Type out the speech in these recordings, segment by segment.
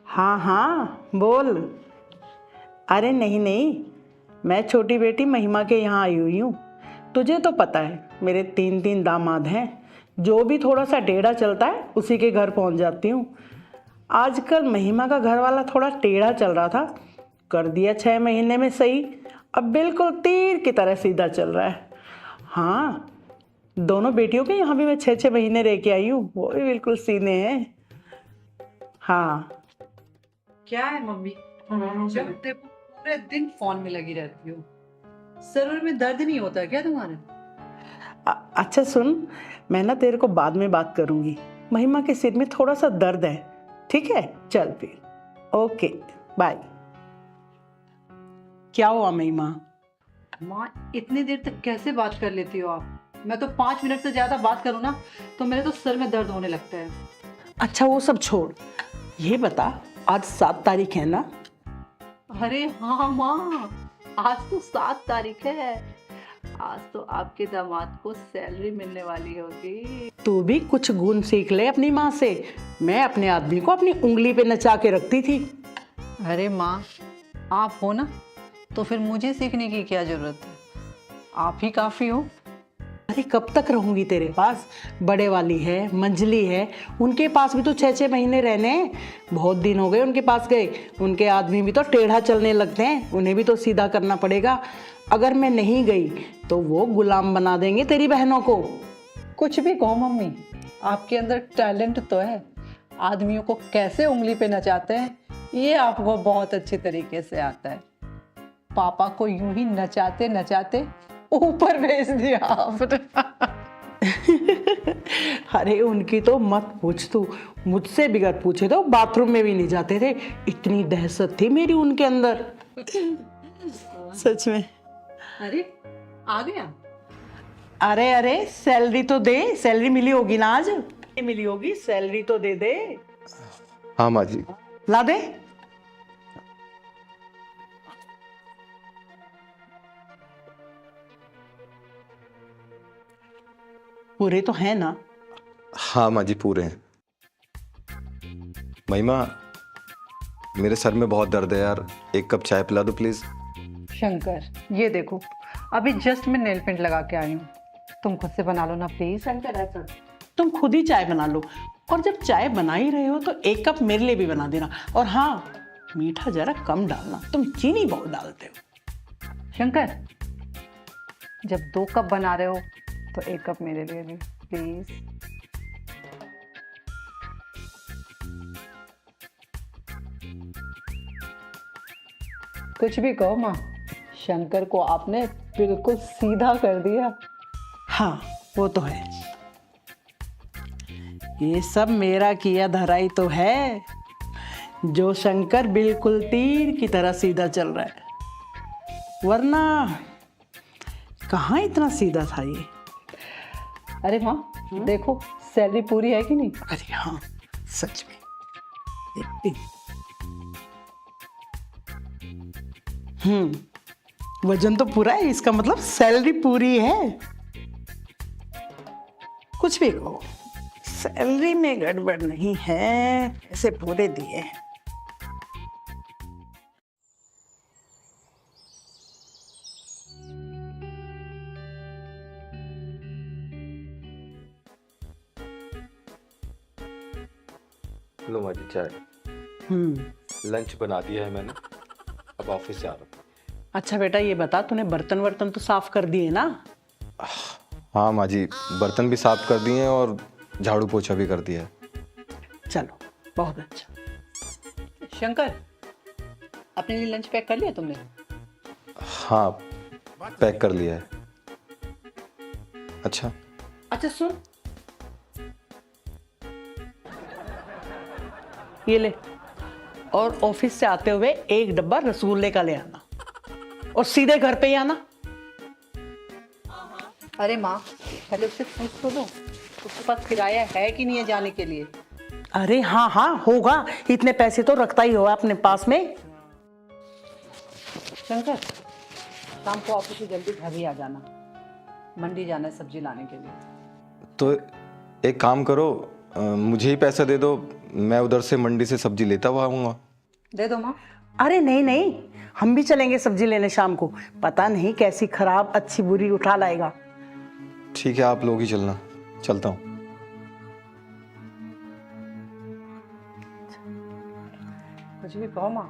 हाँ हाँ बोल। अरे नहीं नहीं, मैं छोटी बेटी महिमा के यहाँ आई हुई हूँ। तुझे तो पता है मेरे तीन तीन दामाद हैं। जो भी थोड़ा सा टेढ़ा चलता है उसी के घर पहुँच जाती हूँ। आजकल महिमा का घर वाला थोड़ा टेढ़ा चल रहा था, कर दिया 6 महीने में सही। अब बिल्कुल तीर की तरह सीधा चल रहा है। हाँ, दोनों बेटियों के यहाँ भी मैं 6 6 महीने रह के आई हूँ, वो भी बिल्कुल सीने हैं। हाँ। क्या है मम्मी, जब देखो पूरे दिन फोन में लगी रहती हो। सर में दर्द नहीं होता क्या तुम्हारे? अच्छा सुन, मैं ना तेरे को बाद में बात करूंगी। महिमा के सिर में थोड़ा सा दर्द है, ठीक है? चल फिर, ओके बाय। क्या हुआ महिमा? माँ, इतनी देर तक कैसे बात कर लेती हो आप? मैं तो 5 मिनट से ज्यादा बात करूँ ना तो मेरे तो सर में दर्द होने लगता है। अच्छा वो सब छोड़, ये बता आज 7 तारीख है ना? अरे हाँ माँ, आज तो 7 तारीख है। आज तो आपके दामाद को सैलरी मिलने वाली होगी। तू भी कुछ गुण सीख ले अपनी माँ से। मैं अपने आदमी को अपनी उंगली पे नचा के रखती थी। अरे माँ, आप हो ना तो फिर मुझे सीखने की क्या जरूरत है? आप ही काफी हो। अरे कब तक रहूंगी तेरे पास? बड़े वाली है, मंजली है, उनके पास भी तो 6 6 महीने रहने हैं। बहुत दिन हो गए उनके पास गए। उनके आदमी भी तो टेढ़ा चलने लगते हैं, उन्हें भी तो सीधा करना पड़ेगा। अगर मैं नहीं गई तो वो गुलाम बना देंगे तेरी बहनों को। कुछ भी कहो मम्मी, आपके अंदर टैलेंट तो है। आदमियों को कैसे उंगली पे नचाते हैं ये आपको बहुत अच्छे तरीके से आता है। पापा को यूं ही नचाते नचाते ऊपर भेज दिया आपने। अरे उनकी तो मत पूछ तू, मुझसे बिगर पूछे तो बाथरूम में भी नहीं जाते थे। इतनी दहशत थी मेरी उनके अंदर, सच में। अरे आ गया। अरे अरे सैलरी तो दे, सैलरी मिली होगी ना आज? मिली होगी, सैलरी तो दे दे। हाँ माँ जी। ला दे। पूरे तो है ना? हाँ माँ जी पूरे हैं। महिमा, मेरे सर में बहुत दर्द है यार, एक कप चाय पिला दो प्लीज। शंकर, ये देखो, अभी जस्ट मैं नेल पेंट लगा के आई हूँ। तुम खुद से बना लो ना प्लीज। शंकर ऐसा तुम खुद ही चाय बना लो, और जब चाय बना ही रहे हो तो 1 कप मेरे लिए भी बना देना। और हाँ, मीठा जरा कम डालना, तुम चीनी बहुत डालते हो। शंकर, जब 2 कप बना रहे हो तो 1 कप मेरे लिए भी प्लीज। कुछ भी कहो माँ, शंकर को आपने बिल्कुल सीधा कर दिया। हाँ वो तो है, ये सब मेरा किया धराई तो है, जो शंकर बिल्कुल तीर की तरह सीधा चल रहा है, वरना कहाँ इतना सीधा था ये। अरे माँ, देखो सैलरी पूरी है कि नहीं? अरे हाँ सच में। वजन तो पूरा है, इसका मतलब सैलरी पूरी है। कुछ भी कहो, सैलरी में गड़बड़ नहीं है, ऐसे पूरे दिए। लो माँ जी चाय। लंच बना दिया है मैंने, अब ऑफिस जा रहा हूँ। अच्छा बेटा ये बता, तूने बर्तन वर्तन तो साफ कर दिए ना? हाँ माँ जी, बर्तन भी साफ कर दिए हैं और झाड़ू पोछा भी कर दिया है। चलो बहुत अच्छा। शंकर, अपने लिए लंच पैक कर लिया तुमने? हाँ पैक कर लिया है। अच्छा अच्छा सुन, ये ले, और ऑफिस से आते हुए 1 डब्बा रसगुल्ले का ले आना, और सीधे घर पे ही आना। अरे माँ, पहले उससे पूछ तो दो उसके पास किराया है कि नहीं है जाने के लिए। अरे हाँ हाँ होगा, इतने पैसे तो रखता ही होगा अपने पास में। शंकर, शाम को ऑफिस से जल्दी घर ही आ जाना, मंडी जाना है सब्जी लाने के लिए। तो एक काम करो, मुझे ही पैसा दे दो, मैं उधर से मंडी से सब्जी लेता हुआ आऊँगा। दे दो माँ। अरे नहीं नहीं, हम भी चलेंगे सब्जी लेने शाम को। पता नहीं कैसी खराब अच्छी बुरी उठा लाएगा। ठीक है, आप लोग ही चलना, चलता हूँ। कुछ भी कहो माँ,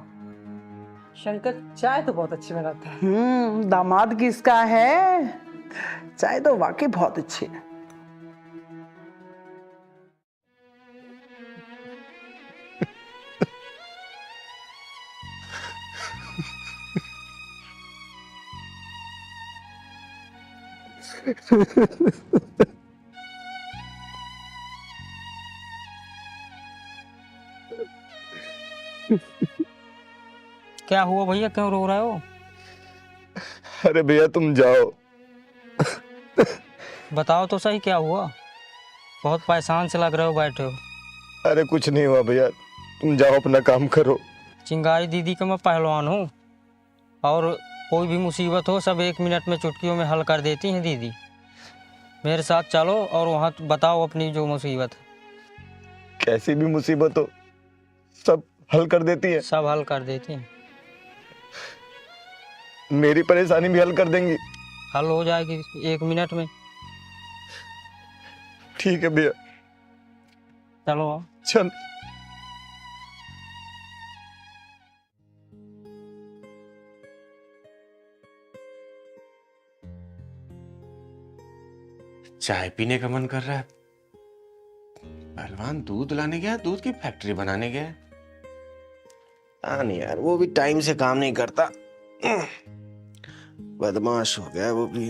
शंकर चाय तो बहुत अच्छी बनाता है। दामाद किसका है? चाय तो वाकई बहुत अच्छी है। क्या हुआ भैया, क्यों रो रहे हो? अरे भैया तुम जाओ। बताओ तो सही, क्या हुआ? बहुत परेशान से लग रहे हो, बैठे हो। अरे कुछ नहीं हुआ भैया, तुम जाओ अपना काम करो। चिंगारी दीदी का मैं पहलवान हूँ, और कोई भी मुसीबत हो सब 1 मिनट में चुटकियों में हल कर देती हैं दीदी। मेरे साथ चलो और वहाँ बताओ अपनी जो मुसीबत है। कैसी भी मुसीबत हो सब हल कर देती है। सब हल कर देती हैं। मेरी परेशानी भी हल कर देंगी? हल हो जाएगी 1 मिनट में। ठीक है भैया, चलो आओ। चल। चाय पीने का मन कर रहा है। पहलवान दूध लाने गया, दूध की फैक्ट्री बनाने गया। हाँ नहीं यार, वो भी टाइम से काम नहीं करता। बदमाश हो गया वो भी।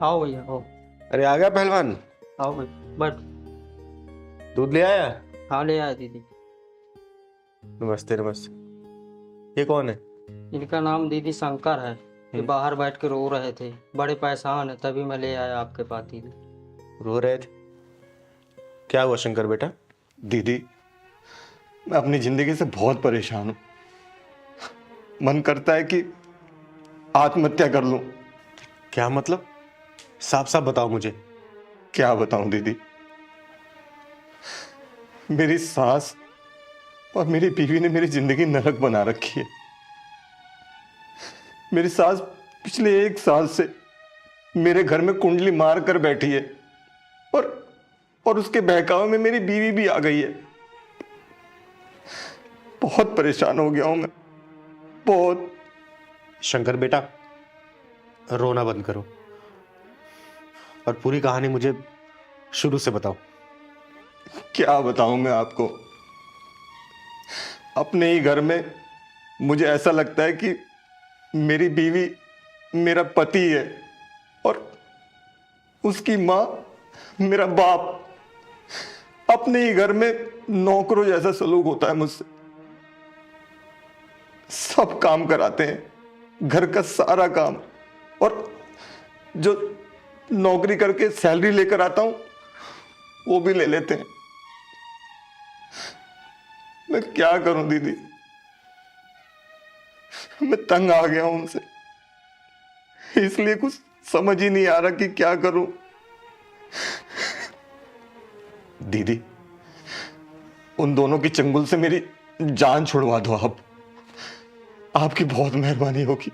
आओ भैया आओ। अरे आ गया पहलवान? आओ भाई, बैठ। दूध ले आया? हाँ ले आया दीदी। नमस्ते नमस्ते। ये कौन है? इनका नाम दीदी शंकर है। ये बाहर बैठ के रो रहे थे, बड़े परेशान है, तभी मैं ले आया आपके पास दीदी। रो रहे थे? क्या हुआ शंकर बेटा? दीदी, मैं अपनी जिंदगी से बहुत परेशान हूं। मन करता है कि आत्महत्या कर लूं। क्या मतलब? साफ साफ बताओ मुझे। क्या बताऊं दीदी, मेरी सास और मेरी बीवी ने मेरी जिंदगी नरक बना रखी है। मेरी सास पिछले 1 साल से मेरे घर में कुंडली मार कर बैठी है, और उसके बहकावे में मेरी बीवी भी आ गई है। बहुत परेशान हो गया हूं मैं, बहुत। शंकर बेटा, रोना बंद करो और पूरी कहानी मुझे शुरू से बताओ। क्या बताऊं मैं आपको? अपने ही घर में मुझे ऐसा लगता है कि मेरी बीवी मेरा पति है और उसकी मां मेरा बाप। अपने ही घर में नौकरों जैसा सलूक होता है मुझसे। सब काम कराते हैं, घर का सारा काम, और जो नौकरी करके सैलरी लेकर आता हूं वो भी ले लेते हैं। मैं क्या करूं दीदी, मैं तंग आ गया हूं उनसे, इसलिए कुछ समझ ही नहीं आ रहा कि क्या करूं। दीदी, उन दोनों की चंगुल से मेरी जान छुड़वा दो आप। आपकी बहुत मेहरबानी होगी,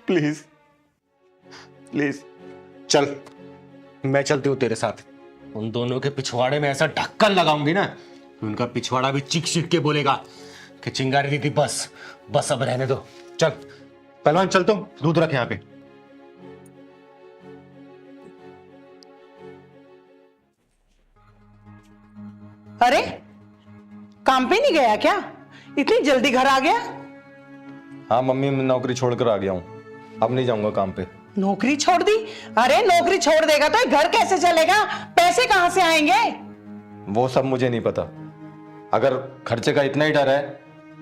प्लीज प्लीज। चल, मैं चलती हूँ तेरे साथ। उन दोनों के पिछवाड़े में ऐसा ढक्कन लगाऊंगी ना, उनका पिछवाड़ा भी चीख चीख के बोलेगा कि चिंगारी दीदी बस बस, अब रहने दो। चल पहलवान, चल, तुम दूध रख यहाँ पे। अरे काम पे नहीं गया क्या? इतनी जल्दी घर आ गया? हाँ मम्मी, मैं नौकरी छोड़कर आ गया हूँ, अब नहीं जाऊंगा काम पे। नौकरी छोड़ दी? अरे नौकरी छोड़ देगा तो घर कैसे चलेगा? पैसे कहां से आएंगे? वो सब मुझे नहीं पता। अगर खर्चे का इतना ही डर है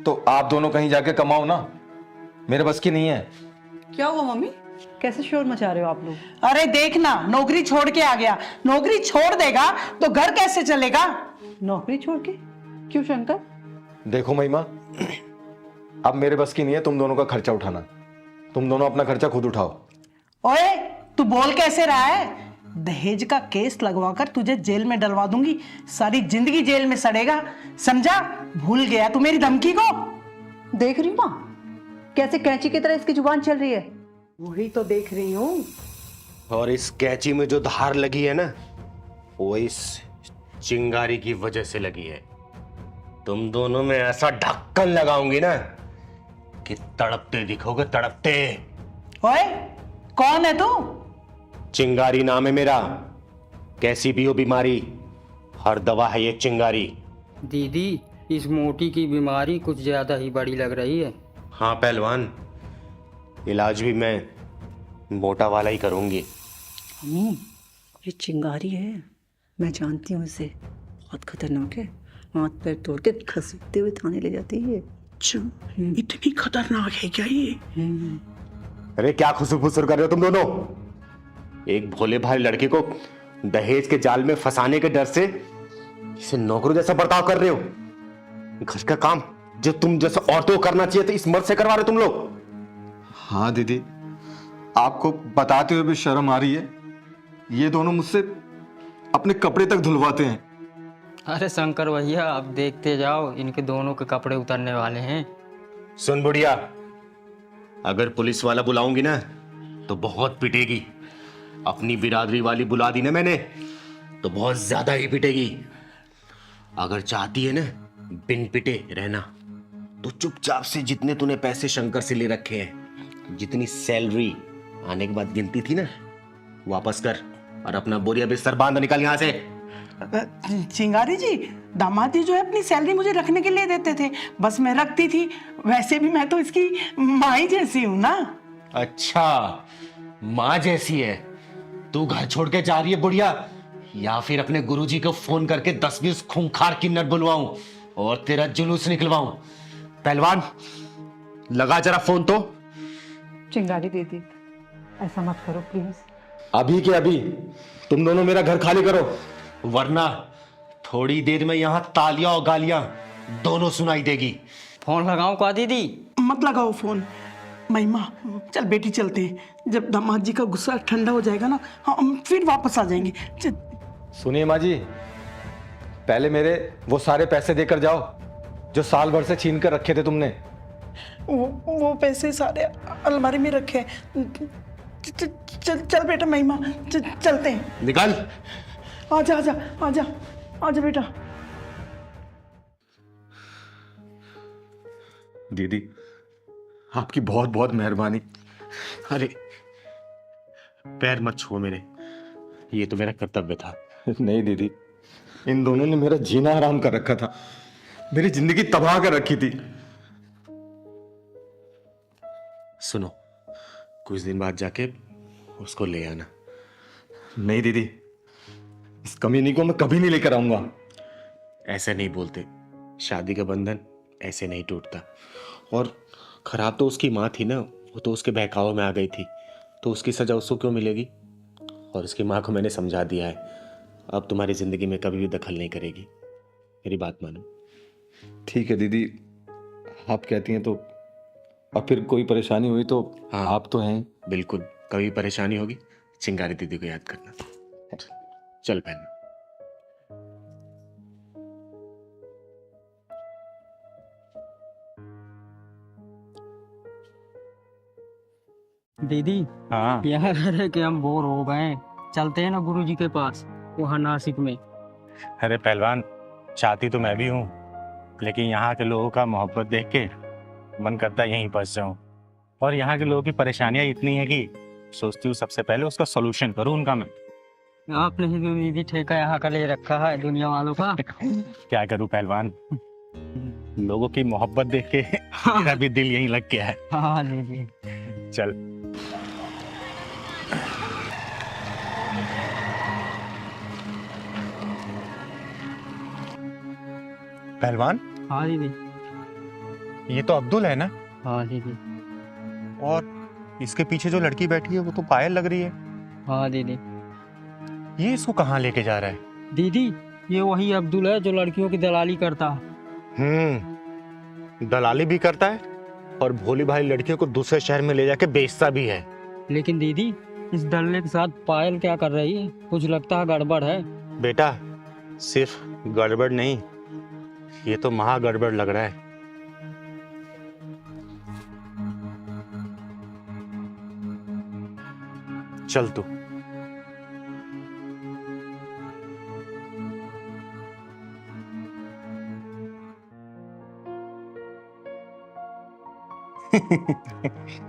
तो आप दोनों कहीं जाके कमाओ ना, मेरे बस की नहीं है। क्या हुआ मम्मी, कैसे शोर मचा रहे हो आप लोग? अरे देखना, नौकरी छोड़ के आ गया। नौकरी छोड़ देगा तो घर कैसे चलेगा? नौकरी छोड़ के? क्यों शंकर? देखो महिमा, अब मेरे बस की नहीं है तुम दोनों का खर्चा उठाना। तुम दोनों अपना खर्चा खुद उठाओ। ओए, तू बोल कैसे रहा है? दहेज का केस लगवाकर तुझे जेल में डलवा दूंगी, सारी जिंदगी जेल में सड़ेगा, समझा? भूल गया तू मेरी धमकी को? देख रही हूँ माँ कैसे कैंची की तरह इसकी जुबान चल रही है। वही तो देख रही हूँ। और इस कैंची में जो धार लगी है ना, वो इस चिंगारी की वजह से लगी है। तुम दोनों में ऐसा ढक्कन लगाऊंगी ना कि तड़पते दिखोगे, तड़पते। ओए, कौन है तू? चिंगारी नाम है मेरा। कैसी भी हो बीमारी, हर दवा है ये चिंगारी। दीदी इस मोटी की बीमारी कुछ ज़्यादा ही बड़ी लग रही है। हाँ पहलवान, इलाज भी मैं मोटा वाला ही करूंगी। अम्मी, ये चिंगारी है, मैं जानती हूँ इसे, बहुत खतरनाक है। हाथ पैर तोड़ के घसीटते हुए थाने ले जाती है। अच्छा, इतनी खतरनाक है क्या ये? अरे क्या खुसुर फुसुर कर रहे हो तुम दोनों? एक भोले भाले लड़के को दहेज के जाल में फंसाने के डर से इसे नौकरों जैसा बर्ताव कर रहे हो। घर का काम जो तुम जैसे औरतों को करना चाहिए तो इस मर्द से करवा रहे हो तुम लोग। हाँ दीदी, आपको बताते हुए भी शर्म आ रही है। ये दोनों मुझसे अपने कपड़े तक धुलवाते हैं। अरे शंकर भैया अब देखते जाओ, इनके दोनों के कपड़े उतरने वाले हैं। सुन बुढ़िया, अगर पुलिस वाला बुलाऊंगी ना तो बहुत पिटेगी। अपनी बिरादरी वाली बुला दी ना मैंने तो बहुत ज्यादा ही पिटेगी। अगर चाहती है ना बिन पिटे रहना तो चुपचाप से जितने तूने पैसे शंकर से ले रखे हैं, जितनी सैलरी आने के बाद गिनती थी ना, वापस कर और अपना बोरिया बिस्तर बांध निकल यहां से। चिंगारी जी, दामाद जी जो है अपनी सैलरी मुझे रखने के लिए देते थे, बस मैं रखती थी। वैसे भी मैं तो इसकी माँ ही जैसी हूँ ना। अच्छा, माँ जैसी है? तू घर छोड़ के जा रही है बुढ़िया, या फिर अपने गुरुजी को फोन करके 10-20 खूंखार किन्नर बुलवाऊं और तेरा जुलूस निकलवाऊं? पहलवान लगा जरा फोन तो। चिंगारी दीदी ऐसा मत करो प्लीज। अभी के अभी तुम दोनों मेरा घर खाली करो, वरना थोड़ी देर में यहाँ तालियां और गालियां दोनों सुनाई देगी। फोन लगाऊं का दीदी? मत लगाओ फोन। महिमा, चल बेटी चलते हैं। जब दामाद जी का गुस्सा ठंडा हो जाएगा ना, हम फिर वापस आ जाएंगे। सुनिए माँ जी, पहले मेरे वो सारे पैसे देकर जाओ जो साल भर से छीन कर रखे थे तुमने। वो पैसे सारे अलमारी में रखे हैं। चल बेटा महिमा, चलते हैं। निकल। आजा आजा आजा आजा बेटा। दीदी, आपकी बहुत बहुत मेहरबानी। अरे पैर मत छुओ मेरे, ये तो मेरा कर्तव्य था। नहीं दीदी, इन दोनों ने मेरा जीना हराम कर रखा था, मेरी जिंदगी तबाह कर रखी थी। सुनो, कुछ दिन बाद जाके उसको ले आना। नहीं दीदी, इस कमीनी को मैं कभी नहीं लेकर आऊंगा। ऐसे नहीं बोलते, शादी का बंधन ऐसे नहीं टूटता। और खराब तो उसकी माँ थी ना, वो तो उसके बहकावे में आ गई थी, तो उसकी सजा उसको क्यों मिलेगी? और उसकी माँ को मैंने समझा दिया है, अब तुम्हारी जिंदगी में कभी भी दखल नहीं करेगी। मेरी बात मानो। ठीक है दीदी, आप कहती हैं तो। और फिर कोई परेशानी हुई तो हाँ। आप तो हैं। बिल्कुल, कभी परेशानी होगी चिंगारी दीदी को याद करना। चल बहन। दीदी हाँ, यहाँ रह के हम बोर हो गए हैं, चलते हैं ना गुरुजी के पास, वहाँ नासिक में। अरे पहलवान, चाहती तो मैं भी हूँ, लेकिन यहाँ के लोगों का मोहब्बत देख के मन करता है यहीं फंस जाऊँ। और यहाँ के लोगों की परेशानियाँ इतनी है कि सोचती हूँ सबसे पहले उसका सॉल्यूशन करूँ उनका मैं। आपने ही तो दीदी ठेका यहाँ का ले रखा है दुनिया वालों का। क्या करूँ पहलवान, लोगों की मोहब्बत देख के मेरा भी दिल यहीं लग गया है। हाँ दीदी। चल। पहलवान, हाँ दीदी। ये तो अब्दुल है ना? हाँ दीदी। और इसके पीछे जो लड़की बैठी है वो तो पायल लग रही है। हाँ दीदी। ये इसको कहाँ लेके जा रहा है? दीदी ये वही अब्दुल है जो लड़कियों की दलाली करता है। दलाली भी करता है और भोली भाली लड़कियों को दूसरे शहर में ले जाके बेचता भी है। लेकिन दीदी इस दल्ले के साथ पायल क्या कर रही है? कुछ लगता है गड़बड़ है। बेटा सिर्फ गड़बड़ नहीं, ये तो महा गड़बड़ लग रहा है। चल तू।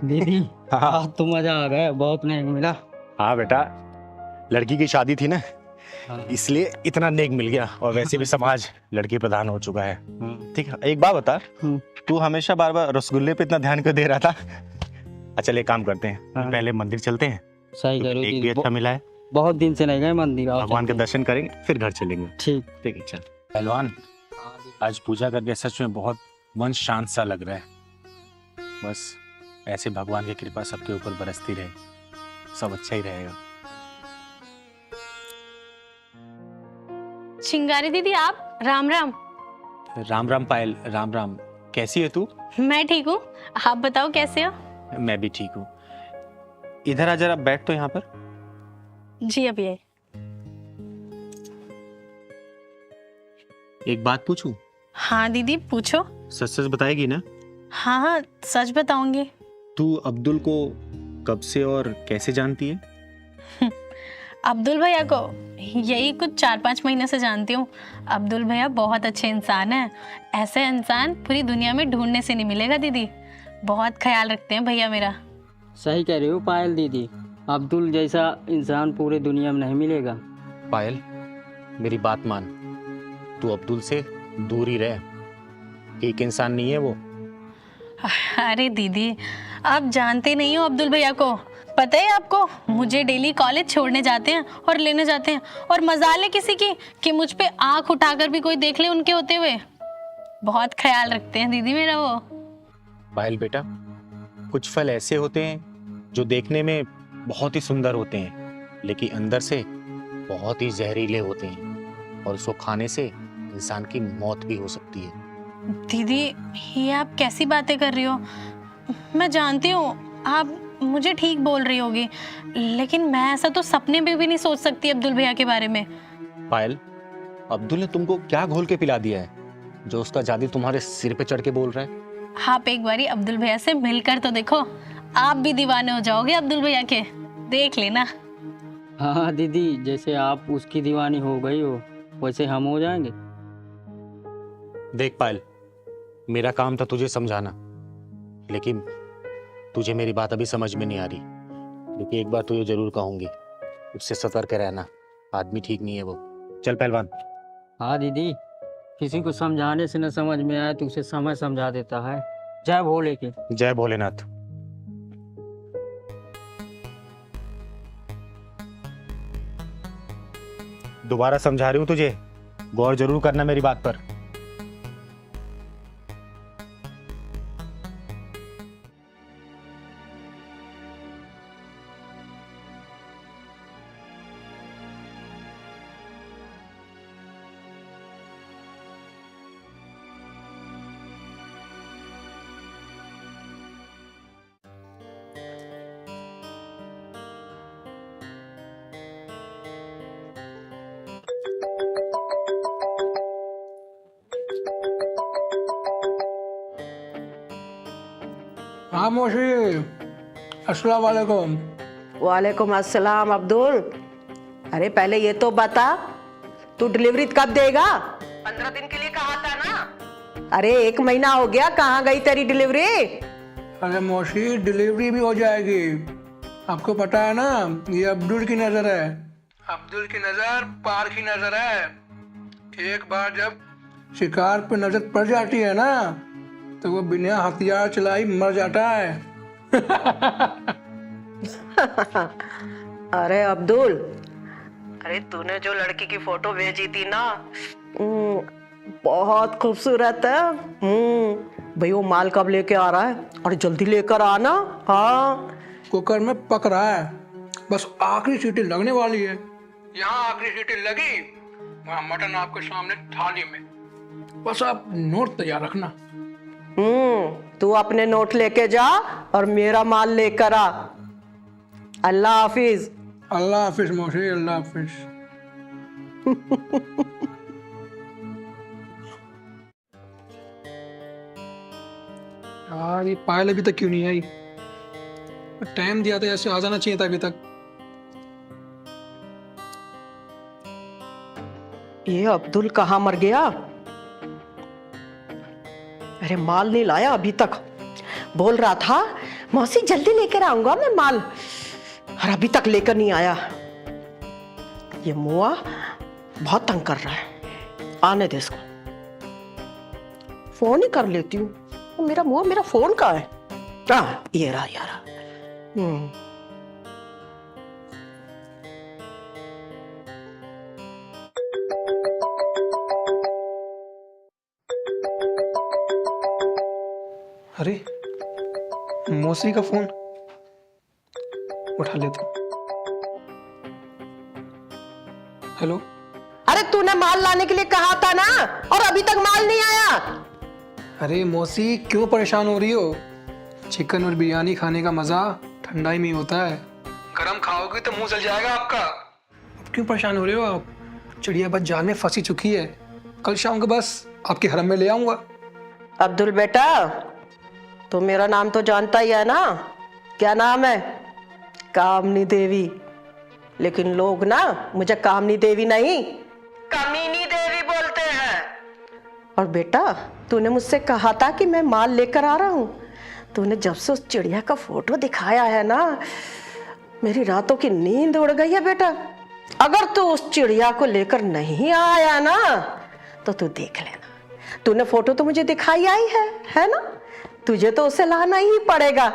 दीदी हाँ आज तो मजा आ गया, बहुत नेक मिला। हाँ बेटा, लड़की की शादी थी ना, हाँ। इसलिए इतना नेक मिल गया। और वैसे भी समाज लड़की प्रधान हो चुका है। ठीक है, एक बात बता, तू हमेशा बार बार रसगुल्ले पे इतना ध्यान क्यों दे रहा था? चल एक काम करते हैं, हाँ। पहले मंदिर चलते हैं। सही करो एक भी दीदी, अच्छा मिला है, बहुत दिन से नहीं गए मंदिर। आओ भगवान के चलते दर्शन करेंगे फिर घर चलेंगे। ठीक। ठीक है चल। पहलवान, आज पूजा करके सच में बहुत मन शांत सा लग रहा है। बस ऐसे भगवान की कृपा सबके ऊपर बरसती रहे, सब अच्छा ही रहेगा। चिंगारी दीदी, आप? राम राम। राम राम पायल, राम राम। कैसी है तू? मैं ठीक हूँ, आप बताओ कैसे हो? मैं भी ठीक हूँ। इधर आ जरा, बैठ तो यहाँ पर। जी अभी आए। एक बात पूछूं? हाँ दीदी पूछो। सच सच बताएगी ना? हाँ हाँ सच बताऊंगी। तू अब्दुल को कब से और कैसे जानती है? अब्दुल भैया को यही कुछ 4-5 महीने से जानती हूँ। अब्दुल भैया बहुत अच्छे इंसान हैं। ऐसे इंसान पूरी दुनिया में ढूंढने से नहीं मिलेगा दीदी। बहुत ख्याल रखते हैं भैया मेरा। सही कह रही हो पायल दीदी, अब्दुल जैसा इंसान पूरे दुनिया में नहीं मिलेगा। पायल, मेरी बात मान, तू अब्दुल से दूर ही रह। एक इंसान नहीं है वो। अरे दीदी, आप जानते नहीं हो अब्दुल भैया को। पता है आपको, मुझे डेली कॉलेज छोड़ने जाते हैं और लेने जाते हैं। और मजाल है किसी की कि मुझ पे आंख उठाकर भी कोई देख ले उनके होते हुए। बहुत ख्याल रखते हैं दीदी मेरा वो। पायल बेटा, कुछ फल ऐसे होते हैं जो देखने में बहुत ही सुंदर होते हैं, लेकिन अंदर से बहुत ही जहरीले होते हैं और उसको खाने से इंसान की मौत भी हो सकती है। दीदी ये आप कैसी बातें कर रही हो? मैं जानती हूँ आप मुझे ठीक बोल रही होगी, लेकिन मैं ऐसा तो सपने में भी नहीं सोच सकती अब्दुल भैया के बारे में। पायल, अब्दुल ने तुमको क्या घोल के पिला दिया है जो उसका जादू तुम्हारे सिर पे चढ़ के बोल रहा है? आप एक बारी अब्दुल भैया से मिलकर तो देखो, आप भी दीवाने हो जाओगे अब्दुल भैया के। देख लेना। हाँ दीदी, जैसे आप उसकी दीवानी हो गई हो वैसे हम हो जाएंगे। देख पायल, मेरा काम था तुझे समझाना, लेकिन तुझे मेरी बात अभी समझ में नहीं आ रही। लेकिन एक बार तुझे जरूर कहूंगी, उससे सतर्क रहना, आदमी ठीक नहीं है वो। चल पहलवान। हाँ दीदी, किसी को समझाने से न समझ में आए तो उसे समय समझा देता है। जय भोले की। जय भोलेनाथ। दोबारा समझा रही हूं तुझे, गौर जरूर करना मेरी बात पर। हाँ मौसी, अस्सलाम वालेकुम। वालेकुम अस्सलाम अब्दुल। अरे पहले ये तो बता, तू डिलीवरी कब देगा? 15 दिन के लिए कहा था ना। अरे 1 महीना हो गया, कहाँ गई तेरी डिलीवरी? अरे मौसी, डिलीवरी भी हो जाएगी। आपको पता है ना, ये अब्दुल की नज़र है। अब्दुल की नज़र पार की नज़र है। एक बार जब शिकार पे नज़र पड़ जाती है ना, तो वो बिना हथियार चलाई मर जाता है। अरे अब्दुल, अरे तूने जो लड़की की फोटो भेजी थी ना, बहुत खूबसूरत है। भाई वो माल कब लेके आ रहा है? और जल्दी लेकर आना। हाँ, कुकर में पक रहा है, बस आखिरी सीटी लगने वाली है। यहाँ आखिरी सीटी लगी, वहाँ मटन आपके सामने थाली में। बस आप नोट तैयार रखना। तू अपने नोट लेके जा और मेरा माल लेकर आ। अल्लाह हाफिज। अल्लाह हाफिज मौसी, अल्लाह हाफिज। यार ये पायल अभी तक क्यों नहीं आई? टाइम दिया था, ऐसे आ जाना चाहिए था अभी तक। ये अब्दुल कहाँ मर गया? अरे माल नहीं लाया अभी तक। बोल रहा था मौसी जल्दी लेकर आऊंगा मैं माल, और अभी तक लेकर नहीं आया। ये मुआ बहुत तंग कर रहा है। आने दे इसको, फोन ही कर लेती हूँ। मेरा मुआ, मेरा फोन कहाँ है? ये रहा यार। अरे मौसी का फोन उठा लेता हूँ। हेलो। अरे तूने माल लाने के लिए कहा था ना, और अभी तक माल नहीं आया। अरे मौसी क्यों परेशान हो रही हो? चिकन और बिरयानी खाने का मजा ठंडाई में ही होता है। गरम खाओगे तो मुंह जल जाएगा आपका। अब क्यों परेशान हो रहे हो आप? चिड़िया बस जाल में फंसी चुकी है। कल शाम को बस आपके हरम में ले आऊंगा। अब्दुल बेटा, तो मेरा नाम तो जानता ही है ना? क्या नाम है? कामनी देवी। लेकिन लोग ना मुझे कामनी देवी नहीं, कमीनी देवी बोलते हैं। और बेटा, तूने मुझसे कहा था कि मैं माल लेकर आ रहा हूं। तूने जब से उस चिड़िया का फोटो दिखाया है ना, मेरी रातों की नींद उड़ गई है बेटा। अगर तू उस चिड़िया को लेकर नहीं आया ना, तो तू देख लेना। तूने फोटो तो मुझे दिखाई आई है ना? तुझे तो उसे लाना ही पड़ेगा।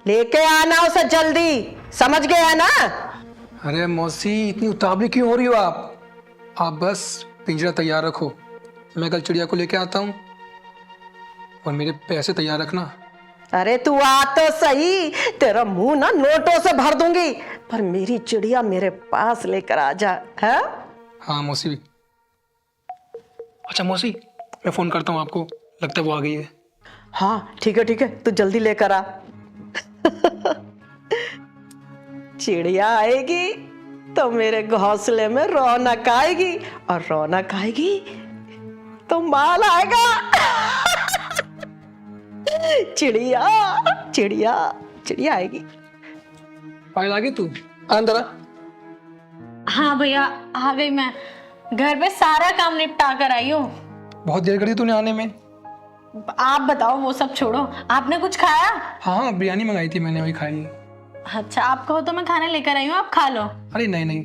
लेके आना उसे जल्दी, समझ गया ना? अरे मौसी इतनी उतावली क्यों हो रही हो आप? आप बस पिंजरा तैयार रखो, मैं कल चिड़िया को लेके आता हूँ। और मेरे पैसे तैयार रखना। अरे तू आ तो सही, तेरा मुंह ना नोटों से भर दूंगी, पर मेरी चिड़िया मेरे पास लेकर आ जा। है? हाँ मौसी भी। अच्छा मौसी, मैं फोन करता हूँ आपको, लगता है वो आ गई है। हाँ ठीक है, तू जल्दी लेकर आ। चिड़िया आएगी तो मेरे घोंसले में रौनक आएगी, और रौनक आएगी तो माल आएगा। चिड़िया चिड़िया चिड़िया आएगी। पायल आ गई तू? अंदर आ। हाँ भैया, आ गई मैं। घर पे सारा काम निपटा कर आई हूँ। बहुत देर कर दी तूने आने में। आप बताओ, वो सब छोड़ो, आपने कुछ खाया? हाँ बिरयानी मंगाई थी मैंने, वही खाई है। अच्छा, आप कहो तो मैं खाना लेकर आई हूँ, आप खा लो। अरे नहीं।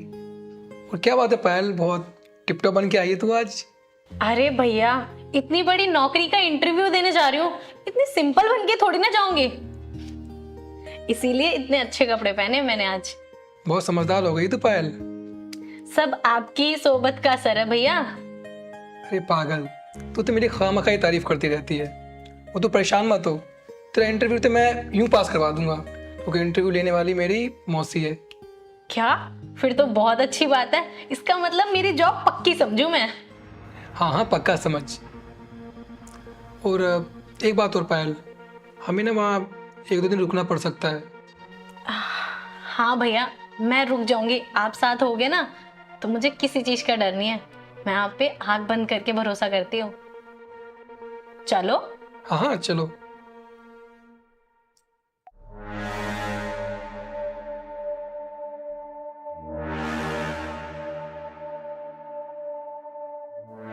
और क्या बात है पायल, बहुत टिपटॉप बन के आई है तू आज। अरे भैया, इतनी बड़ी नौकरी का इंटरव्यू देने जा रही हूँ, इतनी सिंपल बन के थोड़ी ना जाऊंगी। इसीलिए इतने अच्छे कपड़े पहने मैंने आज। बहुत समझदार हो गई तू पायल। सब आपकी सोबत का असर है भैया। अरे पागल, तू तो मेरी खामखाई तारीफ करती रहती है। वो तो परेशान मत हो, तेरा इंटरव्यू तो मैं यूं पास करवा दूंगा, क्योंकि इंटरव्यू लेने वाली मेरी मौसी है। क्या? फिर तो बहुत अच्छी बात है। इसका मतलब मेरी जॉब पक्की समझू मैं। हाँ पक्का समझ। और एक बात और पायल, हमें ना वहाँ 1-2 दिन रुकना पड़ सकता है। हाँ भैया, मैं रुक जाऊंगी। आप साथ होगे ना, तो मुझे किसी चीज का डर नहीं है। मैं आप पे आंख बंद करके भरोसा करती हूँ। चलो। हाँ चलो।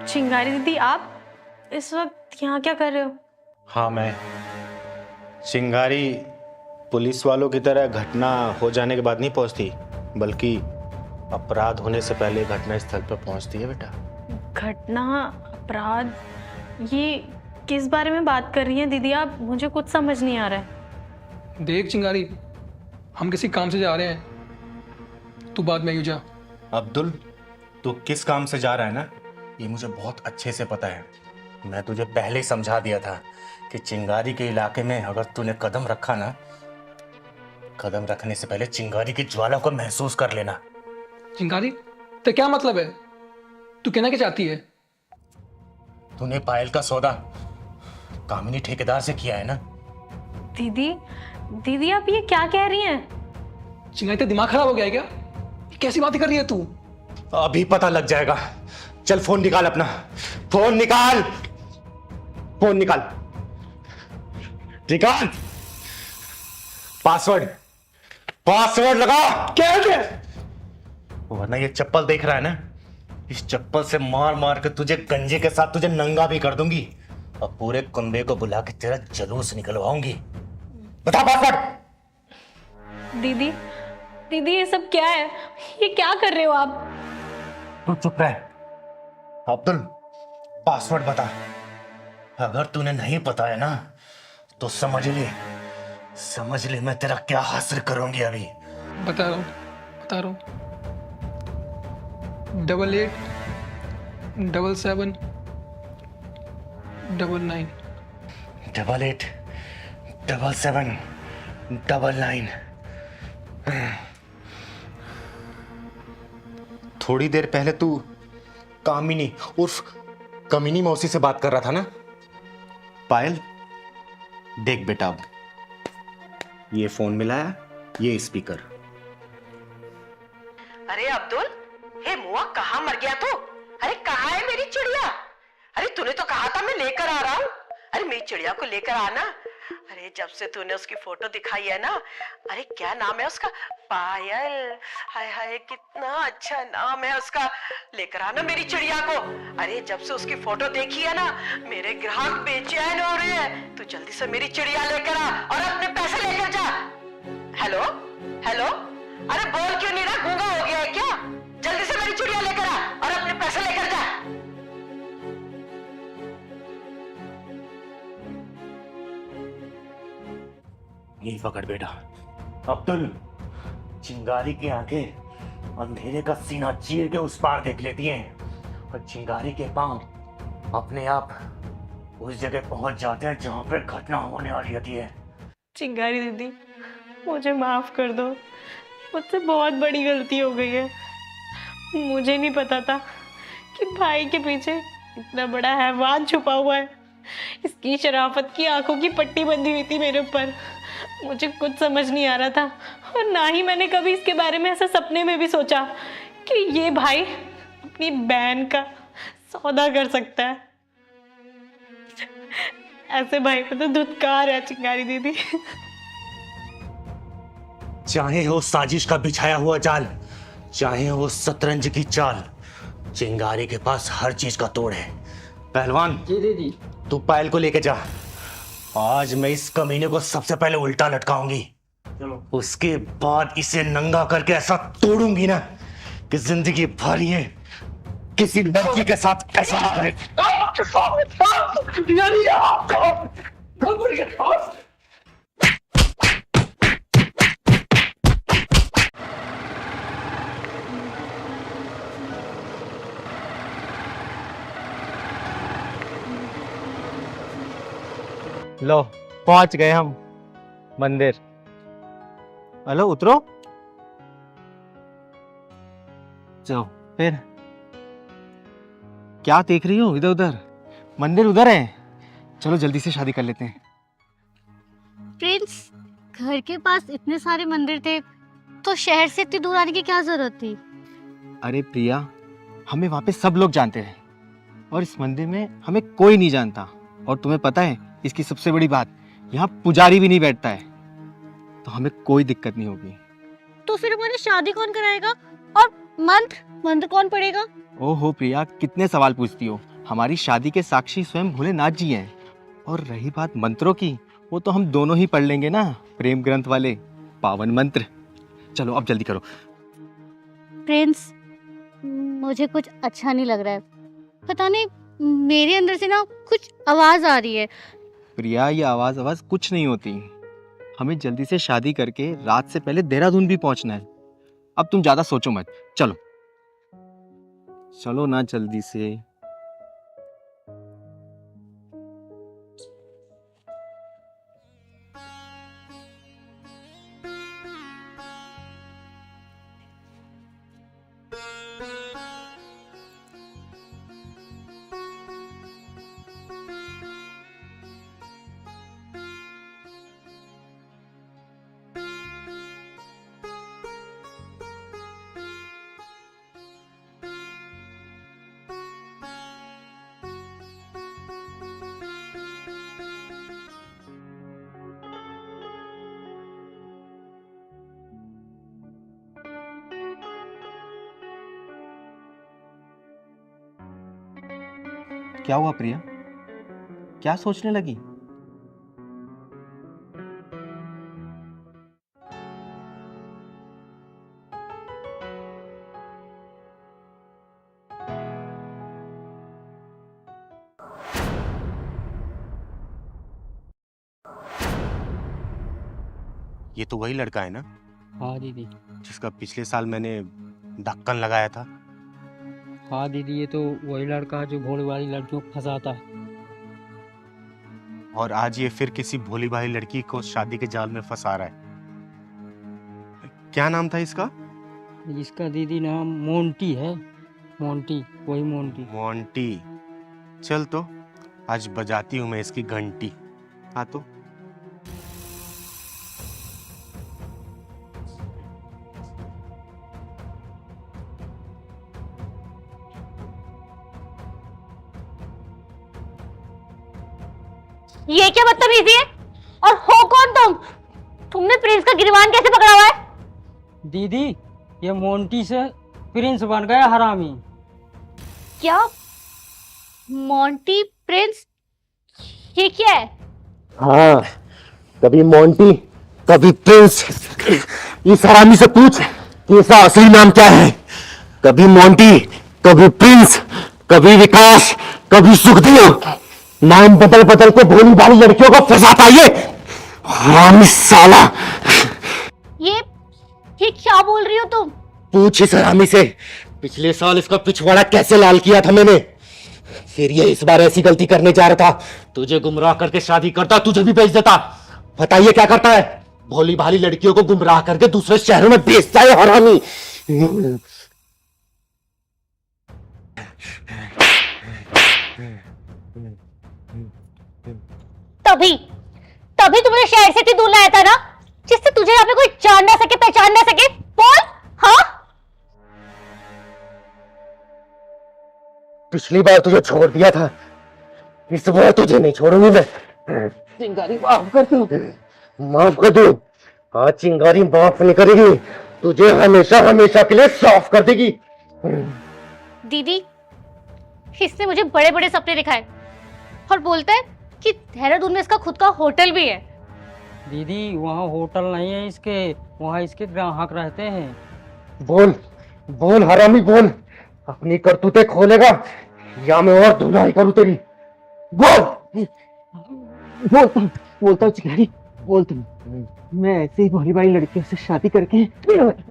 चिंगारी दीदी, आप इस वक्त यहाँ क्या कर रहे हो? हाँ, मैं चिंगारी पुलिस वालों की तरह घटना हो जाने के बाद नहीं पहुंचती, बल्कि अपराध होने से पहले घटना स्थल पर पहुंचती है बेटा। घटना, अपराध, ये किस बारे में बात कर रही हैं दीदी आप? मुझे कुछ समझ नहीं आ रहा है। देख चिंगारी, हम किसी काम से जा रहे हैं, तू बाद में यूं जा। अब्दुल, तू किस काम से जा रहा है ना, ये मुझे बहुत अच्छे से पता है। मैं तुझे पहले ही समझा दिया था कि चिंगारी के इलाके में अगर तूने कदम रखा ना, कदम रखने से पहले चिंगारी की ज्वाला को महसूस कर लेना। चिंगारी, तो क्या मतलब है? तू कहना क्या चाहती है? तूने पायल का सौदा कामिनी ठेकेदार से किया है ना? दीदी आप ये क्या कह रही हैं? चिंगारी तेरा दिमाग खराब हो गया है क्या? कैसी बातें कर रही है तू? अभी पता लग जाएगा। चल फोन निकाल अपना, फोन निकाल, फोन निकाल, निकाल। पासवर्ड, पासवर्ड लगा। क्या है? वरना ये चप्पल देख रहा है ना, इस चप्पल से मार मार के तुझे गंजे के साथ तुझे नंगा भी कर दूंगी और पूरे कुंबे को बुला के तेरा जलूस निकलवाऊंगी। बता पासवर्ड। दीदी, दीदी ये सब क्या है? ये क्या कर रहे हो आप? तू चुप रह। अब्दुल, पासवर्ड बता। अगर तूने नहीं बताया ना तो समझ ले मैं तेरा क्या हासिल करूंगी अभी। बता रहा हूँ, 88 77 99। 88 77 99। थोड़ी देर पहले तू कामिनी उर्फ कमीनी मौसी से बात कर रहा था ना? पायल, देख बेटा, अब ये फोन मिलाया, ये स्पीकर। अरे अब्दुल, हे मुआ, कहाँ मर गया तू? अरे कहाँ है मेरी चिड़िया? अरे तूने तो कहा था मैं लेकर आ रहा हूँ। अरे मेरी चिड़िया को लेकर आना। अरे जब से तूने उसकी फोटो दिखाई है ना, अरे क्या नाम है उसका? पायल। हाय हाय कितना अच्छा नाम है उसका। लेकर आना मेरी चिड़िया को। अरे जब से उसकी फोटो देखी है ना, मेरे ग्राहक बेचैन हो रहे हैं। तू जल्दी से मेरी चिड़िया लेकर आ और अपने पैसे लेकर जा। हेलो हेलो, अरे बोल क्यों नहीं रहा? गूंगा हो गया है क्या? जल्दी से मेरी चिड़िया लेकर आ और अपने पैसे लेकर जा। यही पकड़ बेटा। अब्दुल, चिंगारी की आंखें अंधेरे का सीना चीर के उस पार देख लेती हैं और चिंगारी के पांव अपने आप उस जगह पहुंच जाते हैं जहां पर घटना होने वाली होती है। चिंगारी दीदी, मुझे माफ कर दो। मुझसे बहुत बड़ी गलती हो गई है। मुझे नहीं पता था कि भाई के पीछे इतना बड़ा हैवान छुपा हुआ है। इसकी शराफत की आंखों की पट्टी बंधी हुई थी मेरे ऊपर। मुझे कुछ समझ नहीं आ रहा था और ना ही मैंने कभी इसके बारे में ऐसा सपने में भी सोचा कि ये भाई अपनी बहन का सौदा कर सकता है। ऐसे भाई को तो धुतकार है चिंगारी दीदी। चाहे हो साजिश का बिछाया हुआ जाल, चाहे हो शतरंज की चाल, चिंगारी के पास हर चीज का तोड़ है। पहलवान जी, दीदी तू पायल को लेके जा। आज मैं इस कमीने को सबसे पहले उल्टा लटकाऊंगी, उसके बाद इसे नंगा करके ऐसा तोड़ूंगी ना कि जिंदगी भर ये किसी लड़की के साथ ऐसा ना करे। लो पहुंच गए हम मंदिर। हेलो, उतरो। चलो फिर क्या देख रही हो इधर उधर? मंदिर उधर है, चलो जल्दी से शादी कर लेते हैं। प्रिंस, घर के पास इतने सारे मंदिर थे तो शहर से इतनी दूर आने की क्या जरूरत थी? अरे प्रिया, हमें वहाँ पे सब लोग जानते हैं और इस मंदिर में हमें कोई नहीं जानता। और तुम्हें पता है इसकी सबसे बड़ी बात, यहाँ पुजारी भी नहीं बैठता है, तो हमें कोई दिक्कत नहीं होगी। तो फिर हमारी शादी कौन कराएगा? और मंत्र कौन पढ़ेगा? ओहो प्रिया, कितने सवाल पूछती हो। हमारी शादी के साक्षी स्वयं भोलेनाथ जी हैं। और रही बात मंत्रों की, वो तो हम दोनों ही पढ़ लेंगे ना, प्रेम ग्रंथ वाले पावन मंत्र। चलो अब जल्दी करो। प्रिंस, मुझे कुछ अच्छा नहीं लग रहा है। पता नहीं मेरे अंदर से ना कुछ आवाज आ रही है। प्रिया, ये आवाज कुछ नहीं होती। हमें जल्दी से शादी करके रात से पहले देहरादून भी पहुंचना है। अब तुम ज्यादा सोचो मत, चलो चलो ना जल्दी से। क्या हुआ प्रिया? क्या सोचने लगी? ये तो वही लड़का है ना हाँ दीदी। जिसका पिछले साल मैंने ढक्कन लगाया था? हाँ दीदी, ये तो वही लड़का है जो भोली वाली लड़कियों को फंसाता है। और आज ये फिर किसी भोली भाली लड़की को शादी के जाल में फंसा रहा है। क्या नाम था इसका? इसका दीदी नाम मोंटी है। मोंटी, वही मोंटी। मोंटी। चल तो आज बजाती हूँ मैं इसकी घंटी। हाँ तो ये क्या बदतमीजी है? और हो कौन तुम? तुमने प्रिंस का गिरबान कैसे पकड़ा हुआ है? दीदी, ये मोंटी से प्रिंस बन गया हरामी। क्या? Monty Prince? ये क्या है? हाँ, कभी मोंटी कभी प्रिंस। इस हरामी से पूछ कि इसका असली नाम क्या है। कभी मोंटी कभी प्रिंस, कभी विकास, कभी सुखदेव। नाम बदल बदल के भोली भाली लड़कियों को फंसाता ये हरामी साला। ये क्या बोल रही हो तुम? पूछ इस हरामी से पिछले साल इसका पिछवाड़ा कैसे लाल किया था मैंने। फिर ये इस बार ऐसी गलती करने जा रहा था, तुझे गुमराह करके शादी करता, तुझे भी बेच देता। बताइए क्या करता है? भोली भाली लड़कियों को गुमराह करके दूसरे शहरों में बेचता है हरामी। तभी तभी तुमने शहर से इतनी दूर लाया था ना, जिससे तुझे यहाँ पे कोई जान ना सके, पहचान ना सके। बोल। हाँ, पिछली बार तुझे छोड़ दिया था, इस बार तुझे नहीं छोड़ूंगी मैं। चिंगारी माफ कर दो, माफ कर दो। हाँ, चिंगारी माफ नहीं करेगी, तुझे हमेशा हमेशा के लिए साफ कर देगी। दीदी, इसने मुझे बड़े बड़े सपने दिखाए और बोलता है कि देहरादून में इसका खुद का होटल भी है। दीदी, वहाँ होटल नहीं है इसके, वहाँ इसके ग्राहक रहते हैं। बोल बोल हरामी बोल, अपनी करतूतें खोलेगा या मैं और धुलाई करूं तेरी? बोल बोलता चिंगारी, बोलता मैं ऐसे ही भोली भाली लड़कियों से शादी करके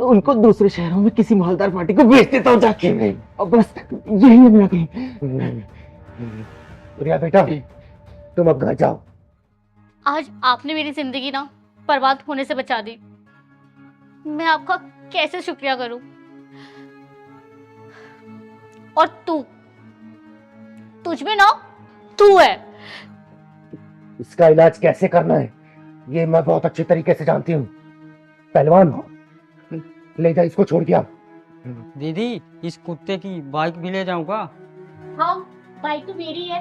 उनको दूसरे शहरों में किसी मालदार पार्टी को बेच देता हूँ जाके। अब बस यही है मेरा काम। प्रिया बेटा, तुम अब घर जाओ। आज आपने मेरी जिंदगी ना बर्बाद होने से बचा दी। मैं आपका कैसे शुक्रिया करूं? और तुझ में ना तू है। इसका इलाज कैसे करना है ये मैं बहुत अच्छे तरीके से जानती हूँ। पहलवान, ले जा इसको, छोड़ दिया। दीदी, इस कुत्ते की बाइक भी ले जाऊंगा? हाँ, बाइक तो मेरी है,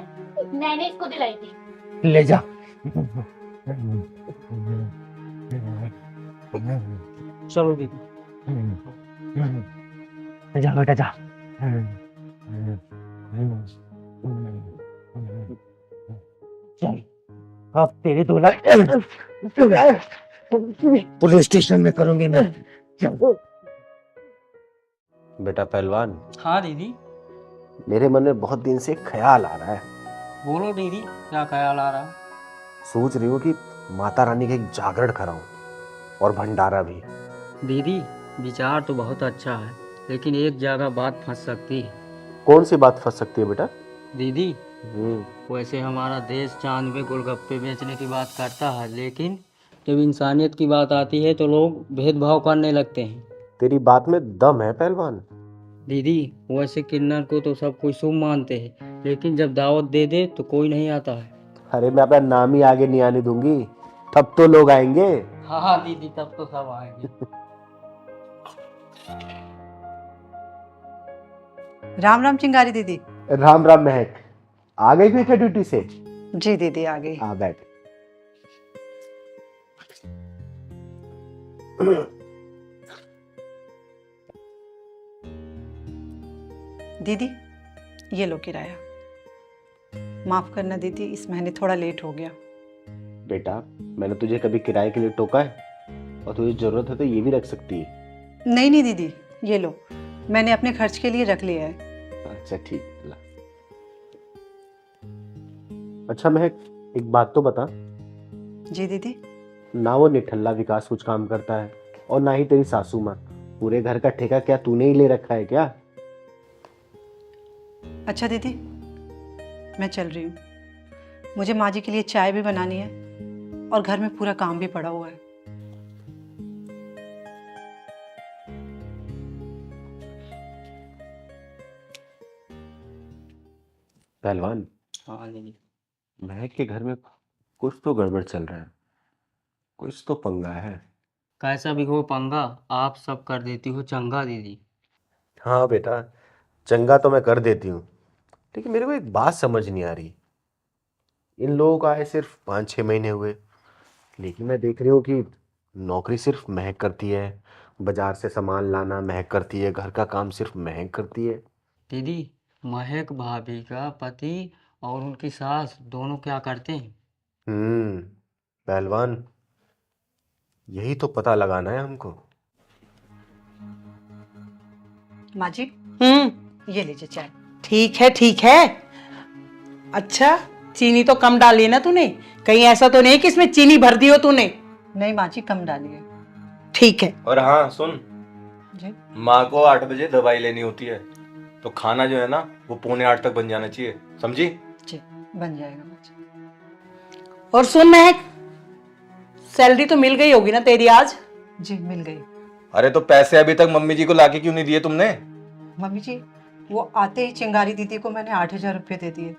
मैंने इसको दिलाई थी। ले जा। चलो दीदी। जा बेटा जा। चल, अब तेरी धुलाई पुलिस स्टेशन में करूंगी मैं। बेटा पहलवान, हाँ दीदी। मेरे मन में बहुत दिन से एक ख्याल आ रहा है। बोलो दीदी, क्या ख्याल आ रहा? सोच रही हूँ कि माता रानी का एक जागरण कराऊं और भंडारा भी। दीदी, विचार तो बहुत अच्छा है, लेकिन एक जगह बात फंस सकती है। कौन सी बात फंस सकती है बेटा? दीदी, वैसे हमारा देश चांद पे गोलगप्पे बेचने की बात करता है, लेकिन जब इंसानियत की बात आती है तो लोग भेदभाव करने लगते हैं। तेरी बात में दम है पहलवान। दीदी, वैसे किन्नर को तो सब कोई शुभ मानते हैं, लेकिन जब दावत दे दे तो कोई नहीं आता है। अरे मैं अपना नाम ही आगे नहीं आने दूंगी, तब तो लोग आएंगे। हाँ हाँ दीदी, तब तो सब आएंगे। राम राम चिंगारी दीदी। राम राम महक, आ गई बेटा ड्यूटी से? जी दीदी, आ गई। आ बैठ। दीदी, ये लो किराया। माफ करना दीदी, इस महीने थोड़ा लेट हो गया। बेटा, मैंने तुझे कभी किराए के लिए टोका है? और तुझे जरूरत है तो ये भी रख सकती है। नहीं नहीं दीदी, ये लो, मैंने अपने खर्च के लिए रख लिया है। अच्छा ठीक ला। अच्छा महक, एक बात तो बता, जी दीदी। ना वो निठल्ला विकास कुछ काम करता है और ना ही तेरी सासू माँ। पूरे घर का ठेका क्या तूने ही ले रखा है क्या? अच्छा दीदी, मैं चल रही हूँ। मुझे माँ जी के लिए चाय भी बनानी है और घर में पूरा काम भी पड़ा हुआ है। पहलवान, हाँ दीदी। महक के घर में कुछ तो गड़बड़ चल रहा है, कुछ तो पंगा है। कैसा भी हो पंगा, आप सब कर देती हो चंगा दीदी। हाँ बेटा, चंगा तो मैं कर देती हूँ, लेकिन मेरे को एक बात समझ नहीं आ रही। इन लोगों को आए सिर्फ 5-6 महीने हुए, लेकिन मैं देख रही हूँ कि नौकरी सिर्फ महक करती है, बाजार से सामान लाना महक करती है, घर का काम सिर्फ महक करती है। दीदी, महक भाभी का पति और उनकी सास दोनों क्या करते हैं? पहलवान, यही तो पता लगाना है हमको। माँ जी, ये लीजिए चाय। ठीक है ठीक है। अच्छा, चीनी तो कम डाली ना तूने? कहीं ऐसा तो नहीं कि इसमें चीनी भर दी हो तूने? नहीं माँ जी, कम डालिए। ठीक है। और हाँ सुन, जी। माँ को 8 बजे दवाई लेनी होती है, तो खाना जो है ना वो 7:45 तक बन जाना चाहिए, समझी? जी, बन जाएगा माँ जी। और सुन महक, सैलरी तो मिल गई होगी ना तेरी आज? जी मिल गई। अरे तो पैसे अभी तक मम्मी जी को लाके क्यों नहीं दिए तुमने? मम्मी जी, वो आते ही चिंगारी दीदी को मैंने 8,000 रुपये दे दिए,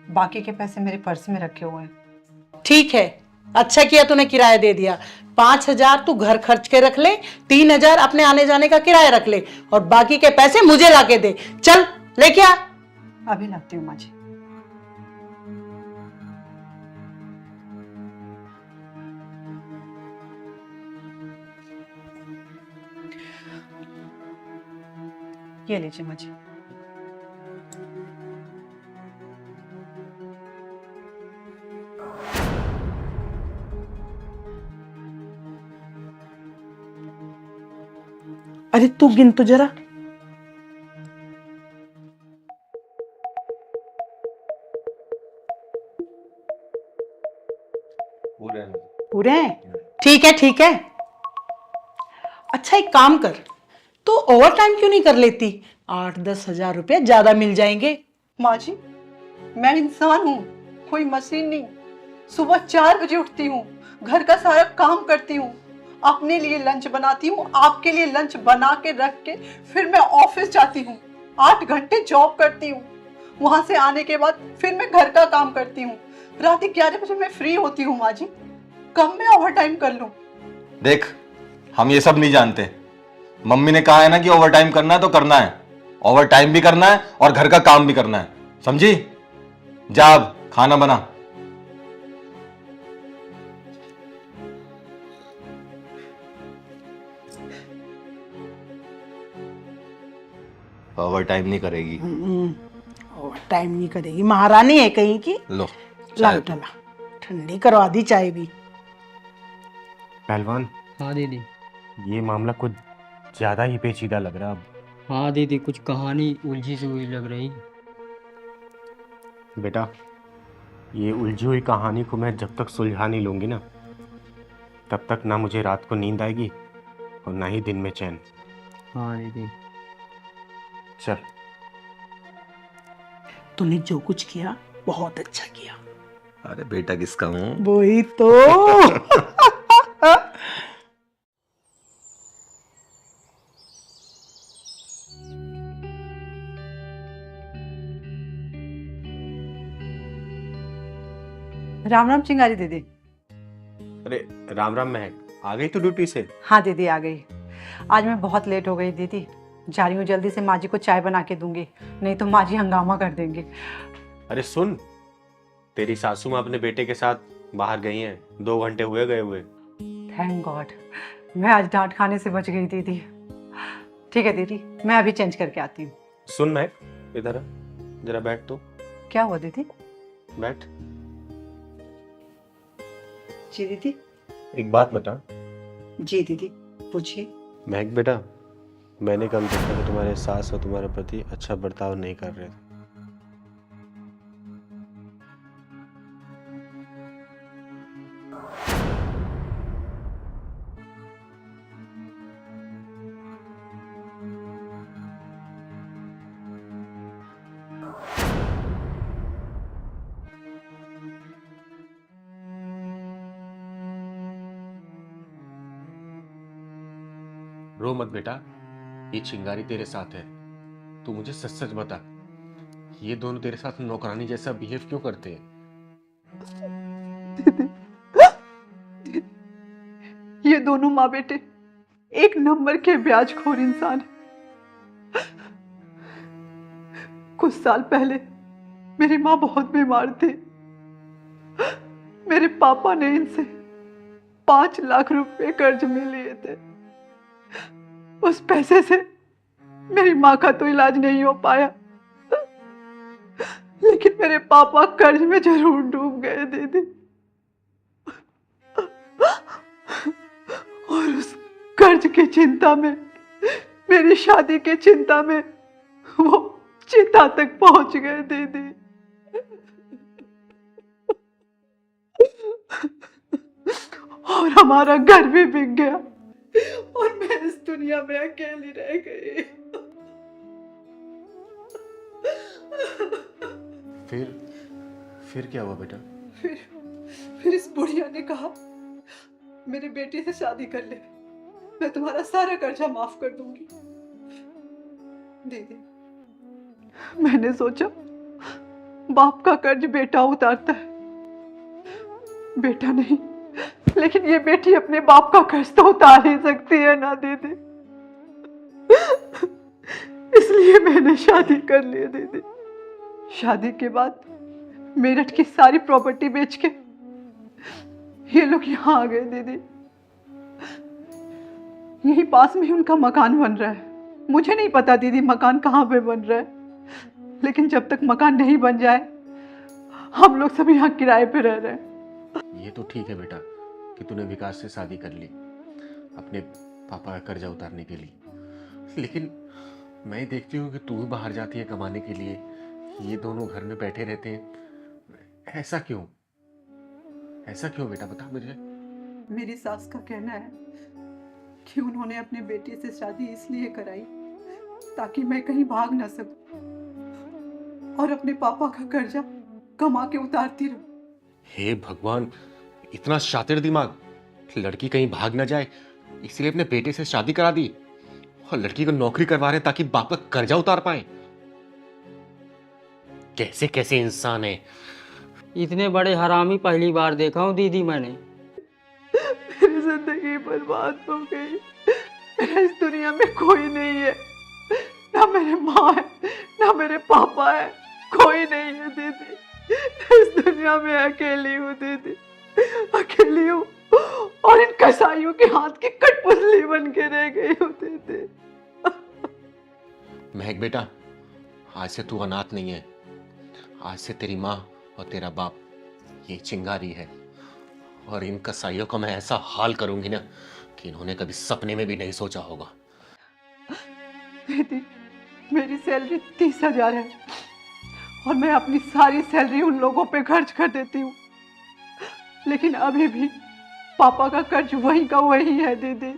बाकी के पैसे मेरे पर्स में रखे हुए हैं। ठीक है, अच्छा किया तूने किराया दे दिया। 5,000 तू घर खर्च के रख ले, 3,000 अपने आने जाने का किराया रख ले, और बाकी के पैसे मुझे लाके दे। चल लेके आ। अभी लाती हूँ माँ जी। ये लीजिए माँ जी। अरे तू गिन तो जरा। पूरे हैं? ठीक है ठीक है। अच्छा एक काम कर, तू ओवर टाइम क्यों नहीं कर लेती? 8-10 हजार रुपए ज्यादा मिल जाएंगे। माँ जी, मैं इंसान हूँ, कोई मशीन नहीं। सुबह 4 बजे उठती हूँ, घर का सारा काम करती हूँ, अपने लिए लंच बनाती हूँ, आपके लिए लंच बना के रख के फिर मैं ऑफिस जाती हूँ। 8 घंटे जॉब करती हूँ, वहां से आने के बाद फिर मैं घर का काम करती हूँ। रात 11 बजे मैं फ्री होती हूँ माँ जी, कब मैं ओवर टाइम कर लूँ? देख, हम ये सब नहीं जानते। मम्मी ने कहा है ना कि ओवर टाइम करना है तो करना है, ओवर टाइम भी करना है और घर का काम भी करना है, समझी? जा अब खाना बना। ओवर टाइम नहीं करेगी। ओवर टाइम नहीं करेगी, महारानी है कहीं की। लो ला बेटा ला, ठंडी करवा दी चाय भी। पहलवान, हाँ दीदी। ये मामला कुछ ज्यादा ही पेचीदा लग रहा है अब। हाँ दीदी, कुछ कहानी उलझी सी हुई लग रही। बेटा, ये उलझी हुई कहानी को मैं जब तक सुलझा नहीं लूंगी ना, तब तक ना मुझे रात को नींद आएगी और ना ही दिन में चैन। हाँ दीदी। चल। तूने जो कुछ किया बहुत अच्छा किया। अरे बेटा किसका हूँ? वही तो। राम राम चिंगारी दीदी। अरे राम राम महक, आ गई तू ड्यूटी से? हाँ दीदी आ गई। आज मैं बहुत लेट हो गई दीदी, जा रही हूँ जल्दी से माँ जी को चाय बना के दूंगी, नहीं तो माँ जी हंगामा कर देंगे। अरे सुन, तेरी सासू माँ अपने बेटे के साथ बाहर गई हैं, 2 घंटे हुए गए हुए। थैंक गॉड, मैं आज डांट खाने से बच गई दीदी। ठीक है दीदी, मैं अभी चेंज करके आती हूँ। सुन महक, इधर आ, जरा बैठ तो। क्या हुआ दीदी? बैठ। जी दीदी। एक बात बता। जी दीदी, पूछिए। महक बेटा, मैंने कम देखा कि तुम्हारे सास और तुम्हारे पति अच्छा बर्ताव नहीं कर रहे थे। रो मत बेटा, ये चिंगारी तेरे साथ है। तू मुझे सच सच बता, ये दोनों तेरे साथ नौकरानी जैसा बिहेव क्यों करते हैं? ये दोनों माँ बेटे एक नंबर के ब्याजखोर इंसान हैं। कुछ साल पहले मेरी माँ बहुत बीमार थी। मेरे पापा ने इनसे 5 लाख रुपए कर्ज में लिए थे। उस पैसे से मेरी माँ का तो इलाज नहीं हो पाया, लेकिन मेरे पापा कर्ज में जरूर डूब गए दीदी। और उस कर्ज की चिंता में, मेरी शादी की चिंता में वो चिता तक पहुंच गए दीदी। और हमारा घर भी बिक गया और मैं इस दुनिया में अकेली रह गई। फिर क्या हुआ बेटा? फिर इस बुढ़िया ने कहा, मेरे बेटे से शादी कर ले, मैं तुम्हारा सारा कर्जा माफ कर दूंगी। दीदी, मैंने सोचा बाप का कर्ज बेटा उतारता है, बेटा नहीं, लेकिन ये बेटी अपने बाप का कर्ज तो उतार ही सकती है ना दीदी। इसलिए मैंने शादी कर ली दीदी। शादी के बाद मेरठ की सारी प्रॉपर्टी बेच के ये लोग यहाँ आ गए दीदी। यही पास में ही उनका मकान बन रहा है। मुझे नहीं पता दीदी मकान कहाँ पे बन रहा है, लेकिन जब तक मकान नहीं बन जाए हम लोग सब यहाँ किराए पे रह रहे हैं। ये तो ठीक है बेटा कि तूने विकास से शादी कर ली अपने पापा का कर्जा उतारने के लिए, लेकिन मैं देखती हूँ कि तू भी बाहर जाती है कमाने के लिए, ये दोनों घर में बैठे रहते हैं। ऐसा क्यों? ऐसा क्यों बेटा, बता मुझे। मेरी सास का कहना है कि उन्होंने अपने बेटे से शादी इसलिए कराई ताकि मैं कहीं भाग ना सकूं और अपने पापा का कर्जा कमा के उतारती रहूं। हे भगवान, इतना शातिर दिमाग! लड़की कहीं भाग ना जाए इसलिए अपने बेटे से शादी करा दी, और लड़की को नौकरी करवा रहे ताकि बाप का कर्जा उतार पाए। कैसे कैसे इंसान है। इतने बड़े हरामी पहली बार देखा हूँ दीदी मैंने। मेरी जिंदगी बर्बाद हो गई। मेरा इस दुनिया में कोई नहीं है, ना मेरे माँ है ना मेरे पापा है, कोई नहीं है दीदी। इस दुनिया में अकेली हूँ दीदी, अकेली हूँ, और इन कसाईयों के हाथ की कठपुतली बन के रह गई हूँ दीदी। महक बेटा, आज से तू अनाथ नहीं है। आज से तेरी माँ और तेरा बाप ये चिंगारी है, और इन कसाईयों का मैं ऐसा हाल करूंगी ना कि इन्होंने कभी सपने में भी नहीं सोचा होगा। दीदी, मेरी सैलरी 30,000 है और मैं अपनी सारी सैलरी उन लोगों पे खर्च कर देती हूँ, लेकिन अभी भी पापा का कर्ज वही का वही है दीदी।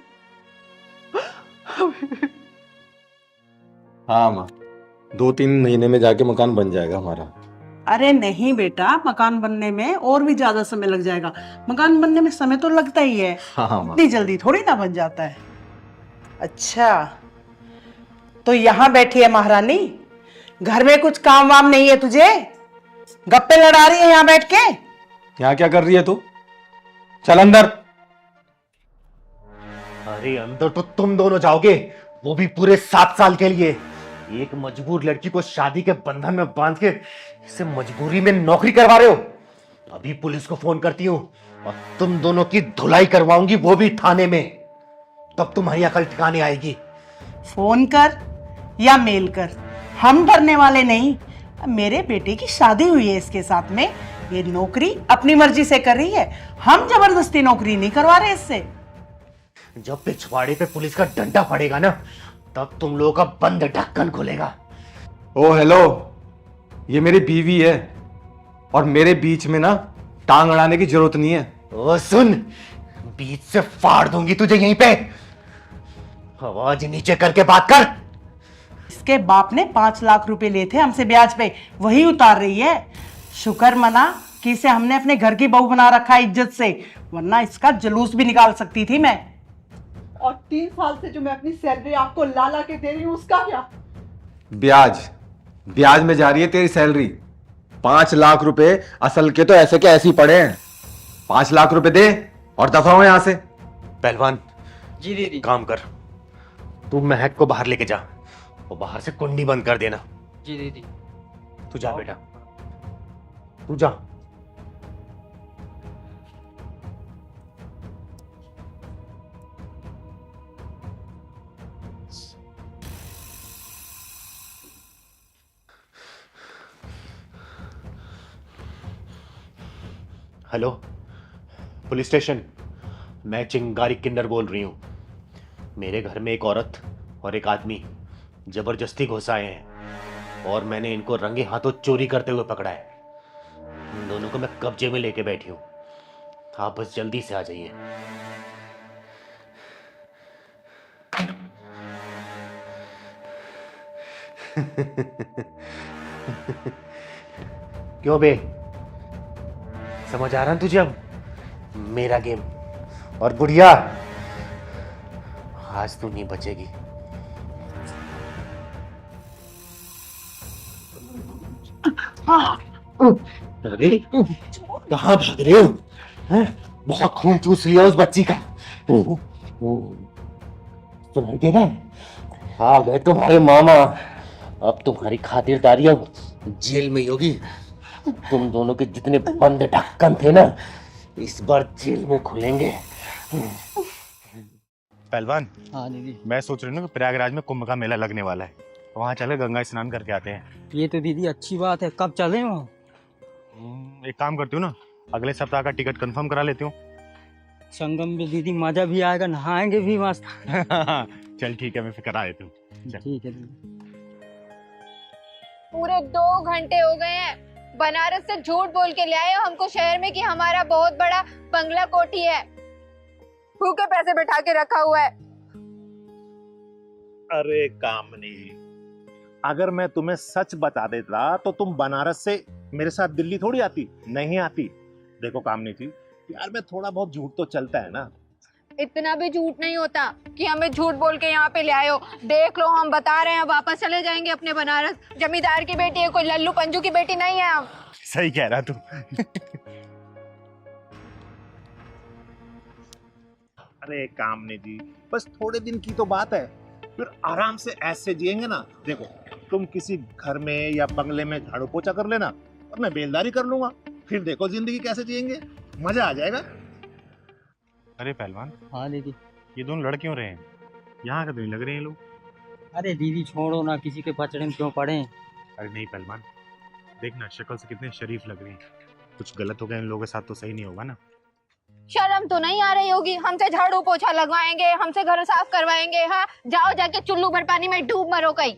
हाँ माँ, 2-3 महीने में जाके मकान बन जाएगा हमारा। अरे नहीं बेटा, मकान बनने में और भी ज्यादा समय लग जाएगा। मकान बनने में समय तो लगता ही है, हाँ माँ। इतनी जल्दी थोड़ी ना बन जाता है। अच्छा, तो यहाँ बैठी है महारानी, घर में कुछ काम वाम नहीं है तुझे? गप्पे लड़ा रही है यहाँ बैठ के? यहाँ क्या कर रही है तू? चल अंदर। अरे अंदर तो तुम दोनों जाओगे, वो भी पूरे 7 साल के लिए। एक मजबूर लड़की को शादी के बंधन में बांध के इसे मजबूरी में नौकरी करवा रहे हो। अभी पुलिस को फोन करती हूँ और तुम दोनों की धुलाई करवाऊंगी, वो भी थाने में। तब तुम्हारी अकल ठिकाने आएगी। फोन कर या मेल कर, हम डरने वाले नहीं। मेरे बेटे की शादी हुई है इसके साथ में, ये नौकरी अपनी मर्जी से कर रही है, हम जबरदस्ती नौकरी नहीं करवा रहे इससे। जब पिछवाड़े पे पुलिस का डंडा पड़ेगा ना, तब तुम लोगों का बंद ढक्कन खुलेगा। ओ हेलो, ये मेरी बीवी है और मेरे बीच में ना टांग अड़ाने की जरूरत नहीं है। ओ सुन, बीच से फाड़ दूंगी तुझे यहीं पे। आवाज नीचे करके बात कर। इसके बाप ने 5 लाख रुपए लिए थे हमसे ब्याज पे, वही उतार रही है। शुक्र मना कि इसे हमने अपने घर की बहू बना रखा है इज्जत से, वरना इसका जुलूस भी निकाल सकती थी मैं। और 3 साल से जो मैं अपनी सैलरी आपको ला ला के दे रही हूँ, उसका क्या? ब्याज में जा रही है तेरी सैलरी। 5 लाख रुपए असल के तो ऐसे के ऐसे ही पड़े हैं। 5 लाख रुपए दे और दफा हो यहां से। पहलवान जी दीदी। काम कर, तू महक को बाहर लेके जा और बाहर से कुंडी बंद कर देना। जी दीदी। तू जा बेटा, तू जा। हेलो पुलिस स्टेशन, मैं चिंगारी किन्नर बोल रही हूं। मेरे घर में एक औरत और एक आदमी जबरदस्ती घुस आए हैं और मैंने इनको रंगे हाथों चोरी करते हुए पकड़ा है। इन दोनों को मैं कब्जे में लेके बैठी हूं। आप बस जल्दी से आ जाइए। क्यों बे, समझ आ रहा है तुझे अब मेरा गेम? और बुढ़िया, आज तू नहीं बचेगी। अरे कहाँ भाग रहे हो? हैं? बहुत खून चूस लिया उस बच्ची का। सुनाई दे रहा है? आ गए तुम्हारे मामा। अब तुम्हारी खातिरदारी अब जेल में ही होगी। तुम दोनों के जितने बंद ढक्कन थे ना, इस बार जेल में खुलेंगे। पहलवान, हाँ दीदी। मैं सोच रही हूँ कि प्रयागराज में कुंभ का मेला लगने वाला है, वहाँ चले गंगा स्नान करके आते हैं। ये तो दीदी अच्छी बात है, कब चलें वहाँ? एक काम करती हूँ ना, अगले सप्ताह का टिकट कंफर्म करा लेती हूँ। संगम में दीदी मजा भी आएगा, नहाएंगे भी मस्त। चल ठीक है, मैं फिर करा देती हूँ। ठीक है दीदी। पूरे 2 घंटे हो गए हैं, बनारस से झूठ बोल के ले आए हो हमको शहर में कि हमारा बहुत बड़ा बंगला कोठी है। भूखे पैसे बैठा के रखा हुआ है। अरे कामनी, अगर मैं तुम्हें सच बता देता तो तुम बनारस से मेरे साथ दिल्ली थोड़ी आती। नहीं आती। देखो कामनी जी, यार मैं थोड़ा बहुत झूठ तो चलता है ना। इतना भी झूठ नहीं होता कि हमें झूठ बोल के यहाँ पे ले आए हो। देख लो, हम बता रहे हैं, वापस चले जाएंगे अपने बनारस। जमींदार की बेटी है, कोई लल्लू पंजू की बेटी नहीं है हम। सही कह रहा तू। अरे कामनी जी, बस थोड़े दिन की तो बात है, फिर आराम से ऐसे जिएंगे ना। देखो, तुम किसी घर में या बंगले में झाड़ू पोछा कर लेना और मैं बेलदारी कर लूंगा। फिर देखो जिंदगी कैसे जिएंगे, मजा आ जाएगा। अरे पहलवान। हाँ दीदी। ये दोनों लड़ क्यों रहे हैं? यहाँ का तो नहीं लग रहे हैं लोग। अरे दीदी छोड़ो ना, किसी के पचड़े में क्यों पड़े? अरे नहीं पहलवान, देखना शक्ल से कितने शरीफ लग रहे हैं। कुछ गलत हो गया इन लोगों के साथ तो सही नहीं होगा ना। शर्म तो नहीं आ रही होगी? हमसे झाड़ू पोछा लगवाएंगे, हमसे घर साफ करवाएंगे। हाँ, जाओ जाके चुल्लू भर पानी में डूब मरो कहीं।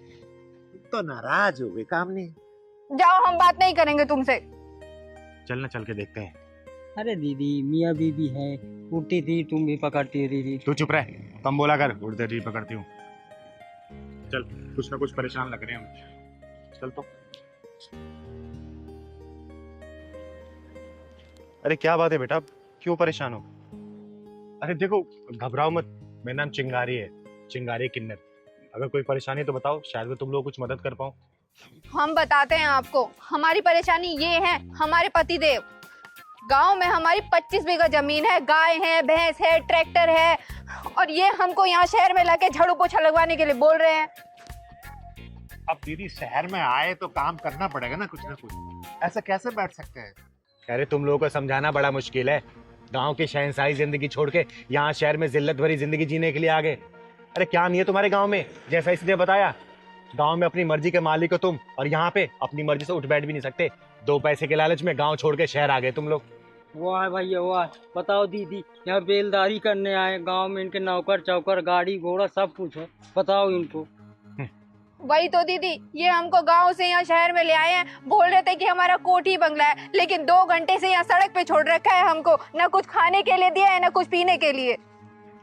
तो नाराज हो गए कामनी। जाओ, हम बात नहीं करेंगे तुमसे। चलना, चल के देखते हैं। अरे दीदी, मियाँ बीबी है, उड़ती थी तुम भी पकड़ती दीदी। तू चुप रह, कम बोला कर। उड़ते थी पकड़ती हूँ। चल, कुछ ना कुछ परेशान लग रहे हैं हम। चल तो। अरे क्या बात है बेटा, क्यों परेशान हो? अरे देखो, घबराओ मत, मेरा नाम चिंगारी है, चिंगारी किन्नर। अगर कोई परेशानी है तो बताओ, शायद मैं तुम लोग कुछ मदद कर पाऊँ। हम बताते हैं आपको। हमारी परेशानी ये है, हमारे पतिदेव, गांव में हमारी 25 बीघा जमीन है, गाय है, भैंस है, ट्रैक्टर है, और ये हमको यहाँ शहर में लाके झाड़ू पोछा लगवाने के लिए बोल रहे हैं। अब दीदी शहर में आए तो काम करना पड़ेगा ना कुछ, ऐसा कैसे बैठ सकते हैं? अरे तुम लोगों को समझाना बड़ा मुश्किल है। गांव की शहंशाही जिंदगी छोड़ के यहाँ शहर में जिल्लत भरी जिंदगी जीने के लिए आ गए। अरे क्या नहीं है तुम्हारे गांव में, जैसा इसने बताया? गांव में अपनी मर्जी के मालिक हो तुम, और यहाँ पे अपनी मर्जी से उठ बैठ भी नहीं सकते। 2 पैसे के लालच में गांव छोड़ के शहर आ गए तुम लोग। वाह भैया वाह। बताओ दीदी, यहाँ बेलदारी करने आए, गांव में इनके नौकर चौकर गाड़ी घोड़ा सब कुछ है, बताओ इनको। वही तो दीदी, ये हमको गांव से यहाँ शहर में ले आए हैं, बोल रहे थे कि हमारा कोठी बंगला है, लेकिन 2 घंटे से यहाँ सड़क पे छोड़ रखा है हमको, ना कुछ खाने के लिए दिया है ना कुछ पीने के लिए।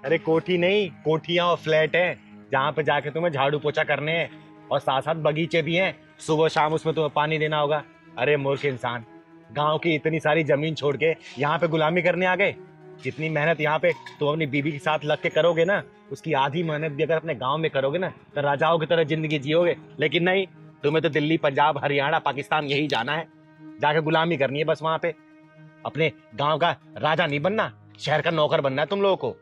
अरे कोठी नहीं, कोठियां और फ्लैट हैं, जहाँ पे जाके तुम्हें झाड़ू पोछा करने हैं, और साथ साथ बगीचे भी हैं, सुबह शाम उसमें तुम्हें पानी देना होगा। अरे मूर्ख इंसान, गांव की इतनी सारी जमीन छोड़ के यहाँ पे गुलामी करने आ गए। जितनी मेहनत यहाँ पे तुम अपनी बीवी के साथ लग के करोगे ना, उसकी आधी मेहनत भी अगर अपने गांव में करोगे ना, तो राजाओं की तरह जिंदगी जियोगे। लेकिन नहीं, तुम्हें तो दिल्ली, पंजाब, हरियाणा, पाकिस्तान यही जाना है, जाके गुलामी करनी है बस वहां पे। अपने गांव का राजा नहीं बनना, शहर का नौकर बनना है तुम लोगों को।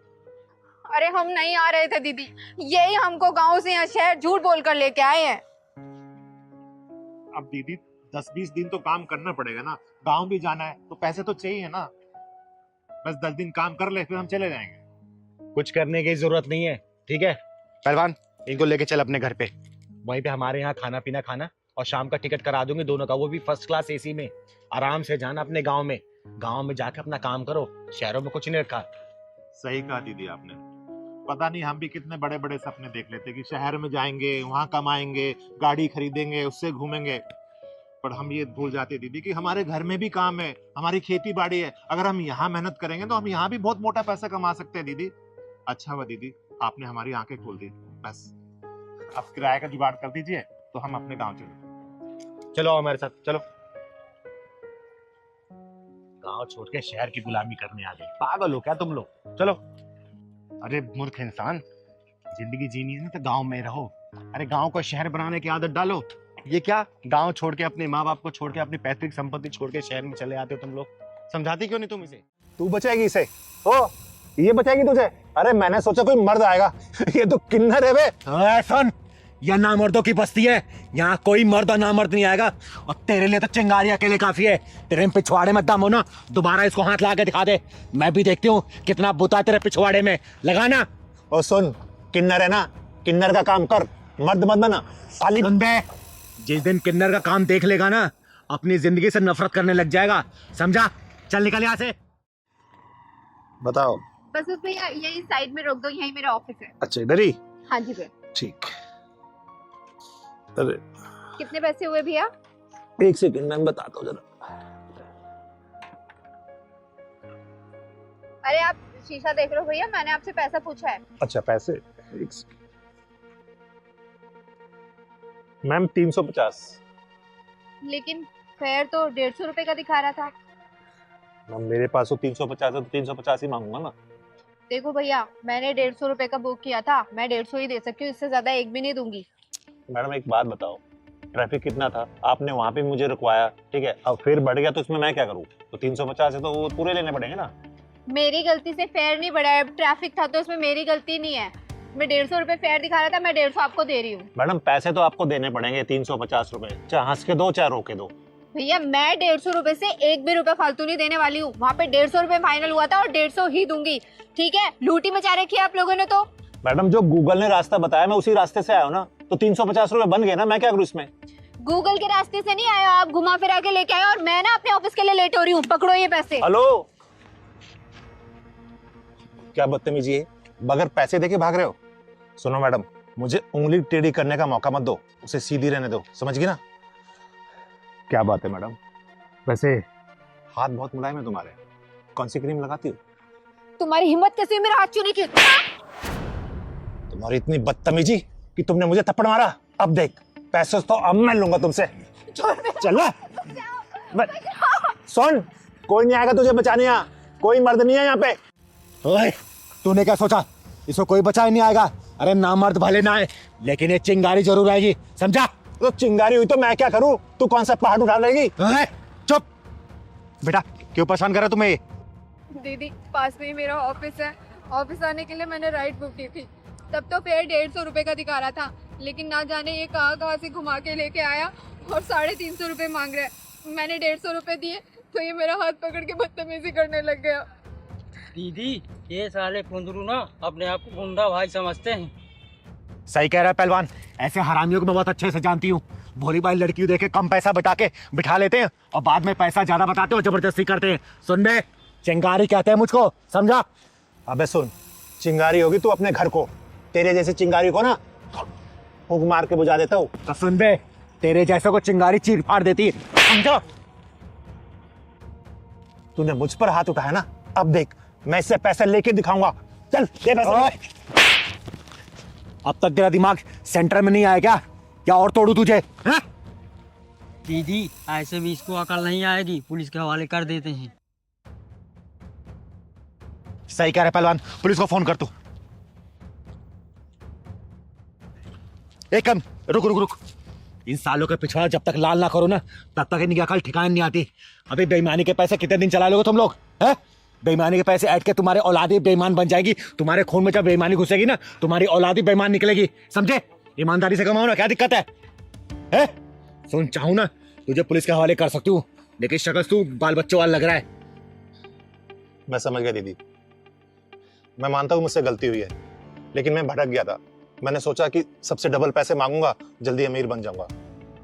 अरे हम नहीं आ रहे थे दीदी, यही हमको गांव से यहाँ शहर झूठ बोलकर लेके आए हैं। अब दीदी 10-20 दिन तो काम करना पड़ेगा ना, गांव भी जाना है तो पैसे तो चाहिए ना। बस 10 दिन काम कर ले, फिर हम चले जाएंगे। कुछ करने की जरूरत नहीं है, ठीक है पहलवान, इनको लेके चल अपने घर पे, वहीं पे हमारे यहाँ खाना पीना खाना, और शाम का टिकट करा दूंगी दोनों का, वो भी फर्स्ट क्लास एसी में। आराम से जाना अपने गांव में, गांव में जाके अपना काम करो, शहरों में कुछ नहीं रखा। सही कहा दीदी आपने। पता नहीं हम भी कितने बड़े बड़े सपने देख लेते कि शहर में जाएंगे, वहां कमाएंगे, गाड़ी खरीदेंगे, उससे घूमेंगे, पर हम ये भूल जाते दीदी कि हमारे घर में भी काम है, हमारी खेती बाड़ी है। अगर हम यहाँ मेहनत करेंगे तो हम यहाँ भी बहुत मोटा पैसा कमा सकते हैं दीदी। अच्छा हुआ दीदी आपने हमारी आंखें खोल दी। बस आप किराए का जुगाड़ कर दीजिए तो हम अपने गांव चले। चलो आओ हमारे साथ, चलो। गांव छोड़ के शहर की गुलामी करने आ गए, पागल हो क्या तुम लोग? चलो। अरे मूर्ख इंसान, जिंदगी जीनी है ना तो गांव में रहो। अरे गांव को शहर बनाने की आदत डालो। ये क्या, गांव छोड़ के, अपने माँ बाप को छोड़ के, अपनी पैतृक संपत्ति छोड़ के शहर में चले आते हो तुम लोग? समझाती क्यों नहीं तुम इसे? तू बचाएगी इसे? ओ ये बचाएगी तुझे? अरे मैंने सोचा कोई मर्द आएगा, ये तो किन्नर है बे। सुन, यह नामर्दों की बस्ती है, यहाँ कोई मर्द और नामर्द नहीं आएगा, और तेरे लिए तो चिंगारी अकेले काफी है। तेरे पिछवाड़े में दम हो ना, दोबारा इसको हाथ ला के दिखा दे, मैं भी देखती हूँ कितना बुता तेरे पिछवाड़े में, लगाना। ओ सुन, किन्नर है ना, किन्नर का काम कर, मर्द मत बना साली। सुन बे, जिस दिन किन्नर का काम देख लेगा ना, अपनी जिंदगी से नफरत करने लग जाएगा, समझा? चल निकल यहाँ से। बताओ। बस उस भैया यही साइड में रोक दो, यही मेरा ऑफिस है। अच्छा इधर ही? हाँ जी भैया। ठीक। अरे कितने पैसे हुए भैया? 1 सेकंड मैं बताता हूँ जरा। अरे आप शीशा देख रहे हो भैया, मैंने आपसे पैसा पूछा है। अच्छा पैसे, 1 सेकंड मैम। 350। लेकिन फेयर तो 150 रुपए का दिखा रहा था। मैम मेरे पास तो 350 है तो 350 ही मांगूंगा ना। देखो भैया, मैंने 150 रुपए का बुक किया था, मैं 150 ही दे सकती हूँ, इससे ज्यादा एक भी नहीं दूंगी। मैडम एक बात बताओ, ट्रैफिक कितना था, आपने वहाँ पे मुझे रुकवाया, ठीक है, अब फिर बढ़ गया तो इसमें मैं क्या करूँ? तो 350 है तो वो पूरे लेने पड़ेंगे ना। मेरी गलती से फेयर नहीं बढ़ा है, ट्रैफिक था तो इसमें मेरी गलती नहीं है। मैं 150 रुपए फेयर दिखा रहा था, मैं 150 आपको दे रही हूँ। मैडम पैसे तो आपको देने पड़ेंगे 350 रुपए, चाहे हंस के दो चाहे रो के दो। भैया मैं 150 रुपए से एक भी रुपए फालतू नहीं देने वाली हूँ, वहाँ पे 150 रुपए फाइनल हुआ था और 150 ही दूंगी, ठीक है? लूटी मचा रखी है आप लोगों ने तो। मैडम जो गूगल ने रास्ता बताया मैं उसी रास्ते से आया हूँ ना, तो 350 रुपए बन गए ना, मैं क्या करूँ इसमें? गूगल के रास्ते से नहीं आया आप, घुमा फिरा के लेके आए, और मैं ना अपने ऑफिस के लिए लेट हो रही हूँ, पकड़ो ये पैसे। हेलो, क्या बदतमीजी है, बगैर पैसे देके भाग रहे हो? सुनो मैडम, मुझे उंगली टेढ़ी करने का मौका मत दो, उसे सीधी रहने दो, समझ गई ना? क्या बात है मैडम, वैसे हाथ बहुत मुलायम है तुम्हारे, कौन सी क्रीम लगाती हो? तुम्हारी हिम्मत कैसे मेरा हाथ छूने की? तुम्हारी इतनी बदतमीजी कि तुमने मुझे थप्पड़ मारा। अब देख, पैसे तो अब मैं लूंगा तुमसे। चल सुन, कोई नहीं आएगा तुझे बचाने, यहाँ कोई मर्द नहीं है यहाँ पे। ओए, तूने क्या सोचा इसको कोई बचा ही नहीं आएगा? अरे ना मर्द भले ना आए, लेकिन ये चिंगारी जरूर आएगी, समझा? तो चिंगारी हुई तो मैं क्या करूं? तू कौन सा पहाड़ उठा लेगी? चुप बेटा, क्यों परेशान कर रहा तुम्हें? दीदी पास में ही मेरा ऑफिस है, ऑफिस आने के लिए मैंने राइड बुक की थी, तब तो फेयर 150 रुपए का दिखा रहा था, लेकिन ना जाने ये कहाँ से घुमा के लेके आया और 350 रुपए मांग रहा है। मैंने 150 रुपए दिए तो ये मेरा हाथ पकड़ के बदतमीजी करने लग गया। दीदी ये साले कुंदरू ना अपने आप को गुंडा भाई समझते हैं, सही कह रहा है पहलवान, ऐसे हरामियों को मैं बहुत अच्छे से जानती हूँ। भोली भाई लड़की देख के कम पैसा बता के बिठा लेते हैं और बाद में पैसा ज्यादा बताते हो, जबरदस्ती करते हैं। सुन बे, चिंगारी कहते हैं मुझको, समझा? अबे सुन, चिंगारी होगी तू अपने घर को, तेरे जैसे चिंगारी को ना फूंक मार के बुझा देता हूँ। तो सुन बे, तेरे जैसे को चिंगारी चीर फाड़ देती है, समझा? तूने मुझ पर हाथ उठाया ना, अब देख मैं इससे पैसे लेके दिखाऊंगा। चल दे पैसे। अब तक तेरा दिमाग सेंटर में नहीं आया क्या? क्या और तोड़ू तुझे? हाँ? दीदी ऐसे भी इसको अकल नहीं आएगी, पुलिस के हवाले कर देते हैं। सही कह रहा है पहलवान, पुलिस को फोन कर तू। एक कम रुक रुक रुक, इन सालों का पिछवाड़ा जब तक लाल ना करो ना, तब तक इनकी अकल ठिकाने नहीं आती। अभी बेईमानी के पैसे कितने दिन चला लोगे तुम लोग? हैं? बेईमानी के पैसे ऐड के तुम्हारे औलादी बेईमान बन जाएगी। तुम्हारे खून में जब बेईमानी घुसेगी ना, तुम्हारी औलादी बेईमान निकलेगी, समझे? ईमानदारी से कमाओ ना, क्या दिक्कत है? सुन, चाहूं ना तुझे पुलिस के हवाले कर सकती हूँ, लेकिन शक्ल तू बाल बच्चों वाला लग रहा है। मैं समझ गया दीदी, मैं मानता हूँ मुझसे गलती हुई है, लेकिन मैं भटक गया था। मैंने सोचा कि सबसे डबल पैसे मांगूंगा, जल्दी अमीर बन जाऊंगा,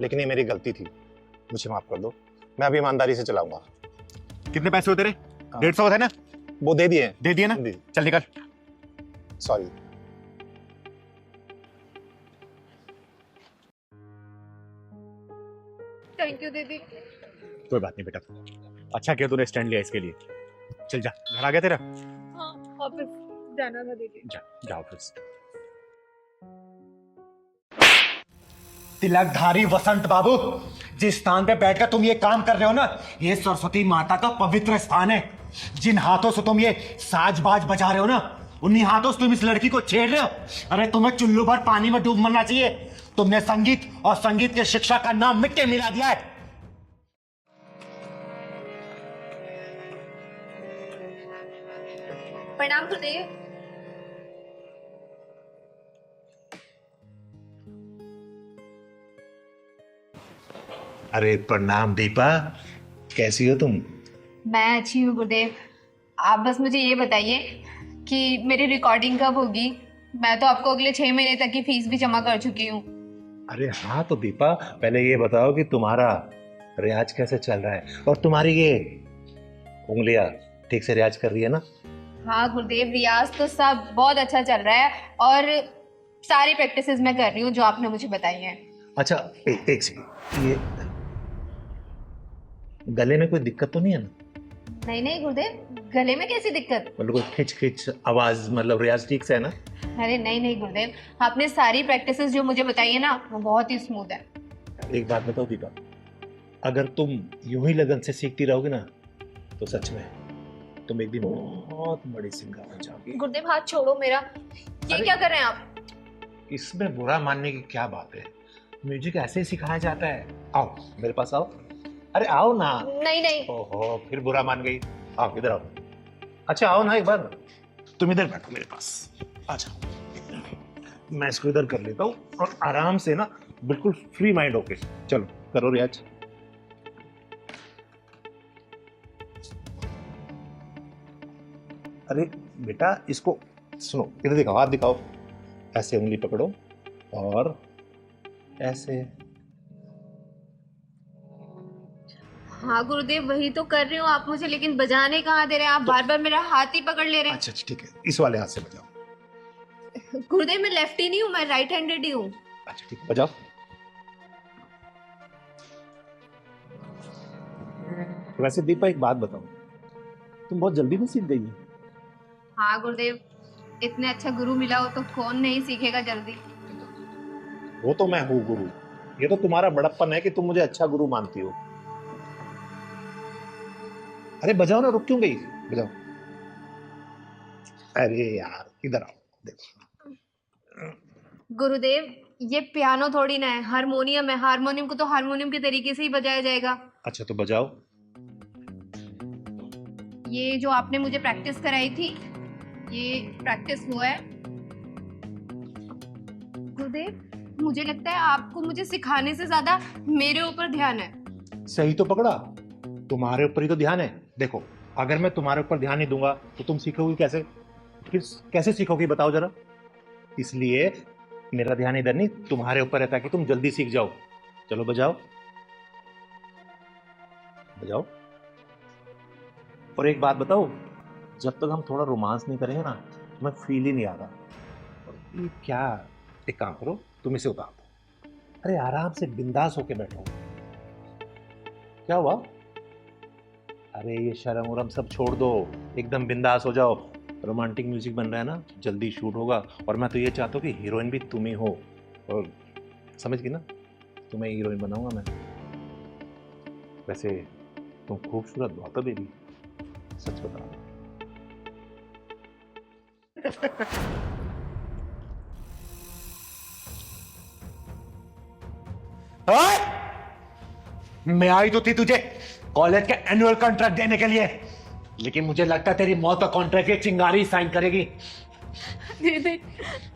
लेकिन ये मेरी गलती थी, मुझे माफ कर दो। मैं अभी ईमानदारी से चलाऊंगा। कितने पैसे हो तेरे? 150 थे ना? वो दे दिए। दे दिए ना? चल निकल। सॉरी। थैंक यू दीदी। कोई बात नहीं बेटा, अच्छा किया तूने स्टैंड लिया इसके लिए। चल जा, घर आ गया तेरा? हाँ, ऑफिस जाना था दीदी। जा ऑफिस। तिलकधारी वसंत बाबू, जिस स्थान पे बैठकर तुम ये काम कर रहे हो ना, ये सरस्वती माता का पवित्र स्थान है। जिन हाथों से तुम ये साज बाज बजा रहे हो ना, उन्हीं हाथों से तुम इस लड़की को छेड़ रहे हो। अरे तुम्हें चुल्लू भर पानी में डूब मरना चाहिए। तुमने संगीत और संगीत की शिक्षा का नाम मिट्टी मिला दिया है। प्रणाम गुरुदेव। अरे प्रणाम दीपा, कैसी हो तुम? मैं अच्छी हूँ गुरुदेव। आप बस मुझे ये बताइए कि मेरी रिकॉर्डिंग कब होगी? मैं तो आपको अगले 6 महीने तक की फीस भी जमा कर चुकी हूँ। अरे हाँ, तो दीपा पहले ये बताओ कि तुम्हारा रियाज कैसे चल रहा है, और तुम्हारी ये उंगलियां ठीक से रियाज कर रही है ना? हाँ गुरुदेव, रियाज तो सब बहुत अच्छा चल रहा है और सारी प्रैक्टिसेस मैं कर रही हूँ जो आपने मुझे बताई हैं। अच्छा एक सेकंड, ये गले में कोई दिक्कत तो नहीं है ना? नहीं नहीं गुरुदेव, गले में कैसी दिक्कत? मतलब कोई खिंच खिंच आवाज, मतलब रियाज ठीक से है ना? अरे नहीं नहीं गुरुदेव, आपने सारी प्रैक्टिसेस जो मुझे बताई है ना, वो बहुत ही स्मूथ है। एक बात बताओ दीपा, अगर तुम यूं ही लगन से सीखती रहोगे ना, तो सच में तुम एक दिन बहुत बड़ी सिंगर बन जाओगी। गुरुदेव हाथ छोड़ो मेरा, ये क्या कर रहे हैं आप? इसमें बुरा मानने की क्या बात है, म्यूजिक ऐसे ही सिखाया जाता है। आओ मेरे पास आओ। अरे आओ ना। नहीं नहीं। ओहो, फिर बुरा मान गई। आओ इधर आओ। अच्छा आओ ना एक बार, तुम इधर बैठो मेरे पास, आ जाओ। मैं इसको इधर कर लेता हूँ और आराम से ना, बिल्कुल फ्री माइंड होके चलो करो रियाज। अरे बेटा इसको सुनो, इधर दिखाओ, हाथ दिखाओ, ऐसे उंगली पकड़ो और ऐसे। हाँ गुरुदेव, वही तो कर रही हूँ आप मुझे, लेकिन बजाने कहाँ दे रहे हैं आप? बार बार मेरा हाथ ही पकड़ ले रहे हैं। अच्छा ठीक है, इस वाले हाथ से बजाओ। गुरुदेव मैं लेफ्ट ही नहीं हूँ, मैं राइट हैंडेड ही हूँ। अच्छा ठीक है, बजाओ। वैसे दीपा एक बात बताओ, तुम बहुत जल्दी में सीख गई हो। हाँ गुरुदेव, इतने अच्छा गुरु मिला हो तो कौन नहीं सीखेगा जल्दी। वो तो मैं हूँ गुरु, ये तो तुम्हारा बड़प्पन है कि तुम मुझे अच्छा गुरु मानती हो। अरे बजाओ ना, रुक क्यों गई? बजाओ। अरे यार इधर आओ, देखो। गुरुदेव ये पियानो थोड़ी ना है, हारमोनियम है। हारमोनियम को तो हारमोनियम के तरीके से ही बजाया जाएगा। अच्छा तो बजाओ। ये जो आपने मुझे प्रैक्टिस कराई थी, ये प्रैक्टिस हुआ है। गुरुदेव मुझे लगता है आपको मुझे सिखाने से ज्यादा मेरे ऊपर ध्यान है। सही तो पकड़ा, तुम्हारे ऊपर ही तो ध्यान है। देखो अगर मैं तुम्हारे ऊपर ध्यान नहीं दूंगा तो तुम सीखोगी कैसे? फिर कैसे सीखोगी बताओ जरा। इसलिए मेरा ध्यान इधर नहीं, तुम्हारे ऊपर है, ताकि तुम जल्दी सीख जाओ। चलो बजाओ बजाओ। और एक बात बताओ, जब तक हम थोड़ा रोमांस नहीं करेंगे ना, मैं फील ही नहीं आ रहा। और ये क्या, एक काम करो, तुम इसे उतार दो। अरे आराम से बिंदास होके बैठो। क्या हुआ? अरे ये शर्म उरम सब छोड़ दो, एकदम बिंदास हो जाओ। रोमांटिक म्यूजिक बन रहा है ना, जल्दी शूट होगा। और मैं तो ये चाहता हूँ कि हीरोइन भी तुम ही हो। और समझ गई ना, तुम्हें हीरोइन बनाऊंगा मैं। वैसे तुम खूबसूरत बहुत हो बेबी, सच बता रहा हूं। मैं आई तो थी तुझे कॉलेज के एनुअल कॉन्ट्रैक्ट देने के लिए, लेकिन मुझे लगता है तेरी मौत का कॉन्ट्रैक्ट ये चिंगारी साइन करेगी। दीदी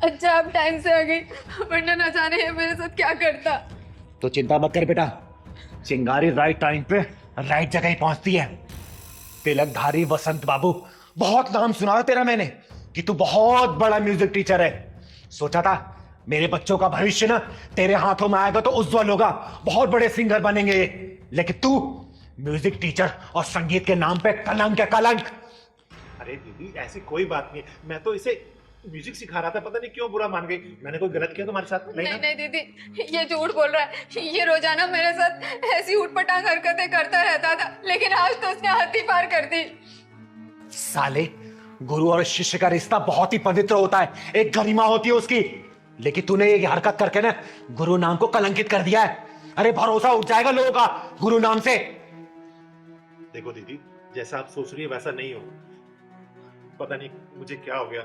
अच्छा आप टाइम से आ गई, वरना न जाने ये मेरे साथ क्या करता। तो चिंता मत कर बेटा, चिंगारी राइट टाइम पे राइट जगह ही पहुंचती है। तिलकधारी वसंत बाबू, बहुत नाम सुना है तेरा मैंने कि तू बहुत बड़ा म्यूजिक टीचर है। सोचा था मेरे बच्चों का भविष्य ना तेरे हाथों में आएगा तो उज्जवल होगा, बहुत बड़े सिंगर बनेंगे, लेकिन तू म्यूजिक टीचर और संगीत के नाम पे कलंक है, कलंक। अरे दीदी ऐसी कोई बात नहीं, मैं तो इसे म्यूजिक सिखा रहा था, पता नहीं क्यों बुरा मान गई। मैंने कोई गलत किया तुम्हारे साथ? नहीं नहीं दीदी, ये झूठ बोल रहा है। ये रोजाना मेरे साथ ऐसी उठपटांग हरकतें करता रहता था, लेकिन आज तो उसने हद ही पार कर दी। साले, गुरु और शिष्य का रिश्ता बहुत ही पवित्र होता है, एक गरिमा होती है उसकी, लेकिन तूने ये हरकत करके ना गुरु नाम को कलंकित कर दिया है। अरे भरोसा उठ जाएगा लोगों का गुरु नाम से। देखो दीदी, जैसा आप सोच रही है वैसा नहीं हो। पता नहीं मुझे क्या हो गया,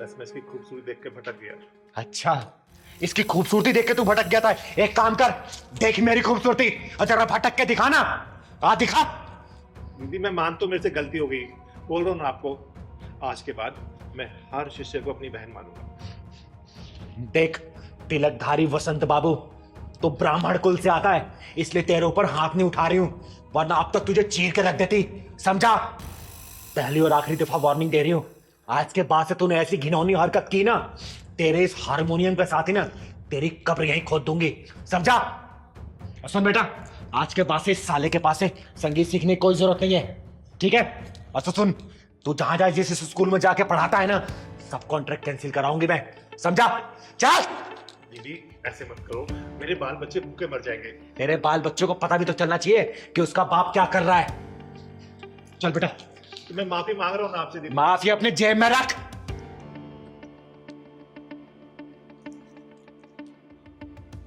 बस मैं इसकी खूबसूरती देख के भटक गया। अच्छा, इसकी खूबसूरती देख के तू भटक गया था? एक काम कर, देख मेरी खूबसूरती और जरा भटक के दिखा ना, आ दिखा। दीदी मैं मान तो मेरे से गलती हो गई, बोल रहा हूँ ना आपको, आज के बाद मैं हर शिष्य को अपनी बहन मानूंगा। देख तिलकधारी वसंत बाबू, तो ब्राह्मण कुल से आता है, इसलिए तेरे ऊपर हाथ नहीं उठा रही हूं, वरना अब तक तुझे चीर के रख देती, समझा? पहली और आखिरी दफा वार्निंग दे रही हूं, आज के बाद से तूने ऐसी घिनौनी हरकत की ना, तेरे इस हारमोनियम के साथ ही ना तेरी कब्र यहीं खोद दूंगी, समझा? और सुन बेटा, आज के बाद से इस साले के पास से संगीत सीखने की कोई जरूरत नहीं है, ठीक है? और तो सुन, तू जहां जहां जिस स्कूल में जाके पढ़ाता है ना, सब कॉन्ट्रैक्ट कैंसिल कराऊंगी मैं, समझा? चल। दीदी ऐसे मत करो, मेरे बाल बच्चे भूखे मर जाएंगे। तेरे बाल बच्चों को पता भी तो चलना चाहिए कि उसका बाप क्या कर रहा है। चल बेटा, मैं माफी मांग रहा हूं ना आपसे। माफी अपने जेब में रख।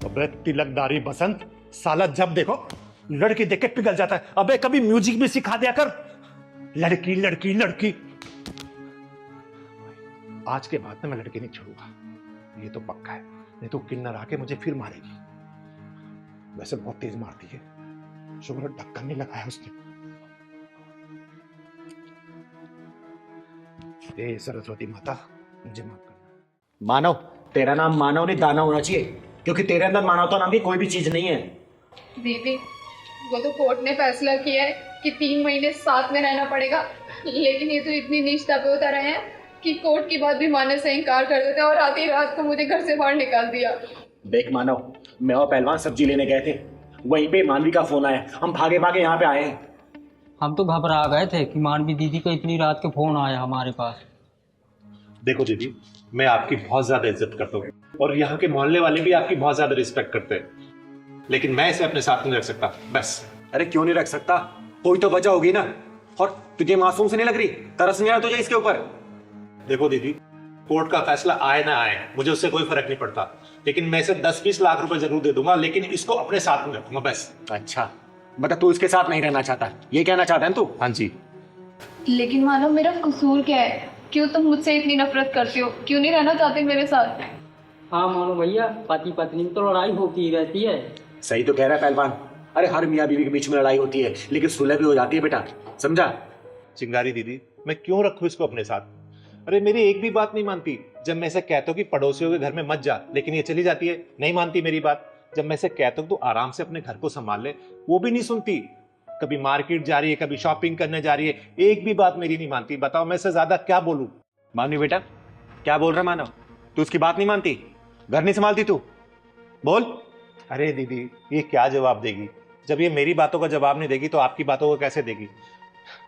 अबे तिलकधारी बसंत, साला जब देखो लड़की देख के पिघल जाता है। अबे कभी म्यूजिक भी सिखा दिया कर। लड़की लड़की लड़की, आज के बाद मैं लड़की नहीं छोड़ूंगा, ये तो पक्का है, नहीं तो किन्नर आके मुझे फिर मारेगी। वैसे बहुत तेज मारती है, शुक्र ढक्कन नहीं लगाया उसने। हे सरस्वती माता, मुझे माफ करना। मानव, तेरा नाम मानव नहीं दानव होना चाहिए, क्योंकि तेरे अंदर मानवता नाम की कोई भी चीज नहीं है। दीदी वो तो कोर्ट ने फैसला किया है कि 3 महीने साथ में रहना पड़ेगा, लेकिन ये तो इतनी निष्ठा पे उतर रहे हैं कि कोर्ट की बात भी मानने से इनकार कर देते, और आधी रात को मुझे घर से बाहर निकाल दिया। देख मानव, मैं और पहलवान सब्जी लेने गए थे, वहीं पे मानवी का फोन आया, हम भागे भागे यहाँ पे आए हैं। हम तो घबरा गए थे कि मानवी दीदी का इतनी रात के फोन आया हमारे पास। देखो दीदी, मैं आपकी बहुत ज्यादा इज्जत करता हूँ और यहाँ के मोहल्ले वाले भी आपकी बहुत ज्यादा रिस्पेक्ट करते हैं, लेकिन मैं इसे अपने साथ नहीं रख सकता, बस। अरे क्यों नहीं रख सकता? कोई तो वजह होगी ना। और तुझे मासूम से नहीं लग रही? तरस नहीं आया तुझे इसके ऊपर? देखो दीदी, कोर्ट का फैसला आए ना आए, मुझे उससे कोई फर्क नहीं पड़ता, लेकिन मैं इसे 10-20 लाख रुपए जरूर दे दूंगा, लेकिन इसको अपने साथ में रखूंगा, बस। अच्छा, मतलब तू इसके साथ नहीं रहना चाहता, ये कहना चाहता है तू? हाँ जी। लेकिन मानो मेरा कसूर क्या है? क्यों तुम मुझसे इतनी नफरत करते हो? क्यों नहीं रहना चाहते मेरे साथ? हाँ मानो भैया, पति पत्नी में तो लड़ाई होती ही रहती है। सही तो कह रहा है पहलवान। अरे हर मियाँ बीवी के बीच में लड़ाई होती है, लेकिन सुलह भी हो जाती है बेटा, समझा? चिंगारी दीदी, मैं क्यों रखूं इसको अपने साथ? अरे मेरी एक भी बात नहीं मानती। जब मैं इसे कहता हूँ कि पड़ोसियों के घर में मत जा, लेकिन ये चली जाती है, नहीं मानती मेरी बात। जब मैं इसे कहता हूँ तो आराम से अपने घर को संभाल ले, वो भी नहीं सुनती। कभी मार्केट जा रही है, कभी शॉपिंग करने जा रही है, एक भी बात मेरी नहीं मानती। बताओ मैं इससे ज्यादा क्या बोलूं? मानवी बेटा, क्या बोल रहा मानव? तू उसकी बात नहीं मानती? घर नहीं संभालती तू? बोल। अरे दीदी, ये क्या जवाब देगी? जब ये मेरी बातों का जवाब नहीं देगी तो आपकी बातों को कैसे देगी?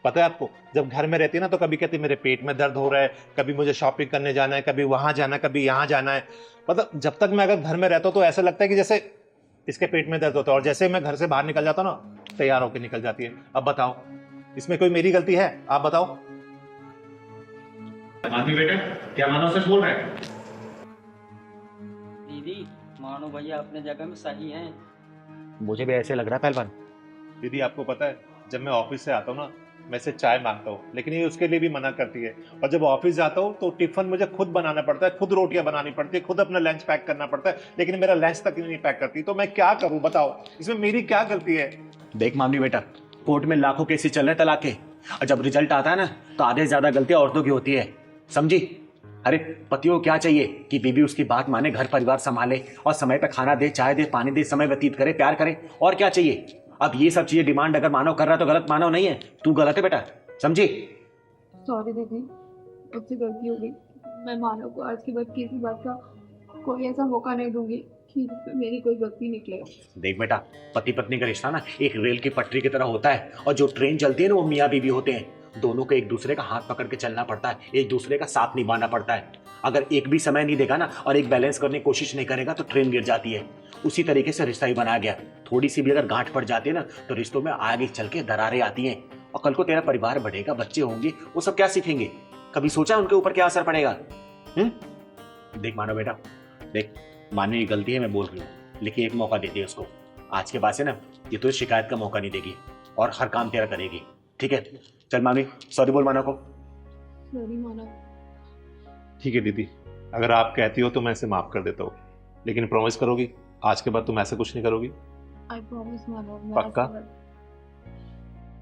पता है आपको, जब घर में रहती है ना तो कभी कहती है मेरे पेट में दर्द हो रहा है, कभी मुझे शॉपिंग करने जाना है, कभी वहां जाना है, कभी यहाँ जाना है। मतलब जब तक मैं अगर घर में रहता हूँ तो ऐसा लगता है कि जैसे इसके पेट में दर्द होता है, और जैसे मैं घर से बाहर निकल जाता हूँ ना, तैयार होकर निकल जाती है। अब बताओ, इसमें कोई मेरी गलती है? आप बताओ। मानवी बेटा, क्या मानो सच बोल रहा है? दीदी मानो भैया अपने जगह में सही हैं। मुझे भी ऐसे लग रहा है पहलवान। दीदी आपको पता है, जब मैं ऑफिस से आता हूँ ना, मैं इसे चाय मांगता हूँ, लेकिन ये उसके लिए भी मना करती है। और जब ऑफिस जाता हूँ तो टिफिन मुझे खुद बनाना पड़ता है, खुद रोटियां बनानी पड़ती है, खुद अपना लंच पैक करना पड़ता है, लेकिन मेरा लंच तक नहीं पैक करती। तो मैं क्या करूँ बताओ, इसमें मेरी क्या गलती है? देख मामली बेटा, कोर्ट में लाखों केसेस चल रहे हैं तलाक के, और जब रिजल्ट आता है ना तो आधे से ज्यादा गलतियां औरतों की होती है, समझी? अरे पतियों को क्या चाहिए कि बीवी उसकी बात माने, घर परिवार संभाले और समय पे खाना दे, चाय दे, पानी दे, समय व्यतीत करे, प्यार करे, और क्या चाहिए? अब ये सब चीजें डिमांड अगर मानव कर रहा है तो गलत मानव नहीं है, तू गलत है बेटा, समझी? सॉरी दीदी, मुझसे गलती हो गई। मैं मानव को आज के बाद किसी बात का कोई ऐसा मौका नहीं दूंगी कि मेरी कोई गलती निकले। देख बेटा, पति पत्नी का रिश्ता ना एक रेल की पटरी की तरह होता है, और जो ट्रेन चलती है ना वो मियाँ बीवी होते हैं। दोनों को एक दूसरे का हाथ पकड़ के चलना पड़ता है, एक दूसरे का साथ निभाना पड़ता है। अगर एक भी समय नहीं देगा ना और एक बैलेंस करने की कोशिश नहीं करेगा तो ट्रेन गिर जाती है। उसी तरीके से रिश्ता ही बनाया गया। थोड़ी सी भी अगर गांठ पड़ जाती है ना तो रिश्तों में आगे चल के दरारें आती हैं, और कल को तेरा परिवार बढ़ेगा, बच्चे होंगे, वो सब क्या सीखेंगे? कभी सोचा उनके ऊपर क्या असर पड़ेगा? देख मानो बेटा, देख मानो ये गलती है, मैं बोल रही हूँ, लेकिन एक मौका देती है उसको। आज के बाद से ना ये तो शिकायत का मौका नहीं देगी और हर काम तेरा करेगी, ठीक है? चल मामी, सॉरी बोल मानो को। सॉरी मानव। ठीक है दीदी, अगर आप कहती हो तो मैं इसे माफ कर देता हूँ, लेकिन प्रॉमिस करोगी आज के बाद तुम ऐसा कुछ नहीं करोगी? आई प्रॉमिस मानव। पक्का?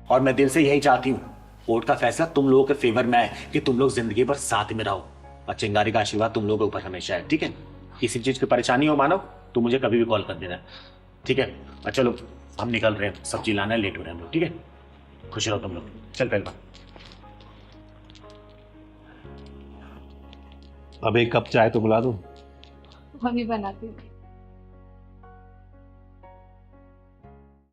और मैं दिल से यही चाहती हूँ, कोर्ट का फैसला तुम लोगों के फेवर में है कि तुम लोग जिंदगी भर साथ में रहो, और चिंगारी का आशीर्वाद तुम लोगों के ऊपर हमेशा है, ठीक है? किसी चीज की परेशानी हो मानव तो मुझे कभी भी कॉल कर देना, ठीक है? और चलो हम निकल रहे हैं, सब्जी लाना है, लेट हो रहे हैं हम लोग, ठीक है? खुश रहो तुम लोग। चल पहलवान। अब एक कप चाय तो बुला दूं? हम ही बनाते हैं।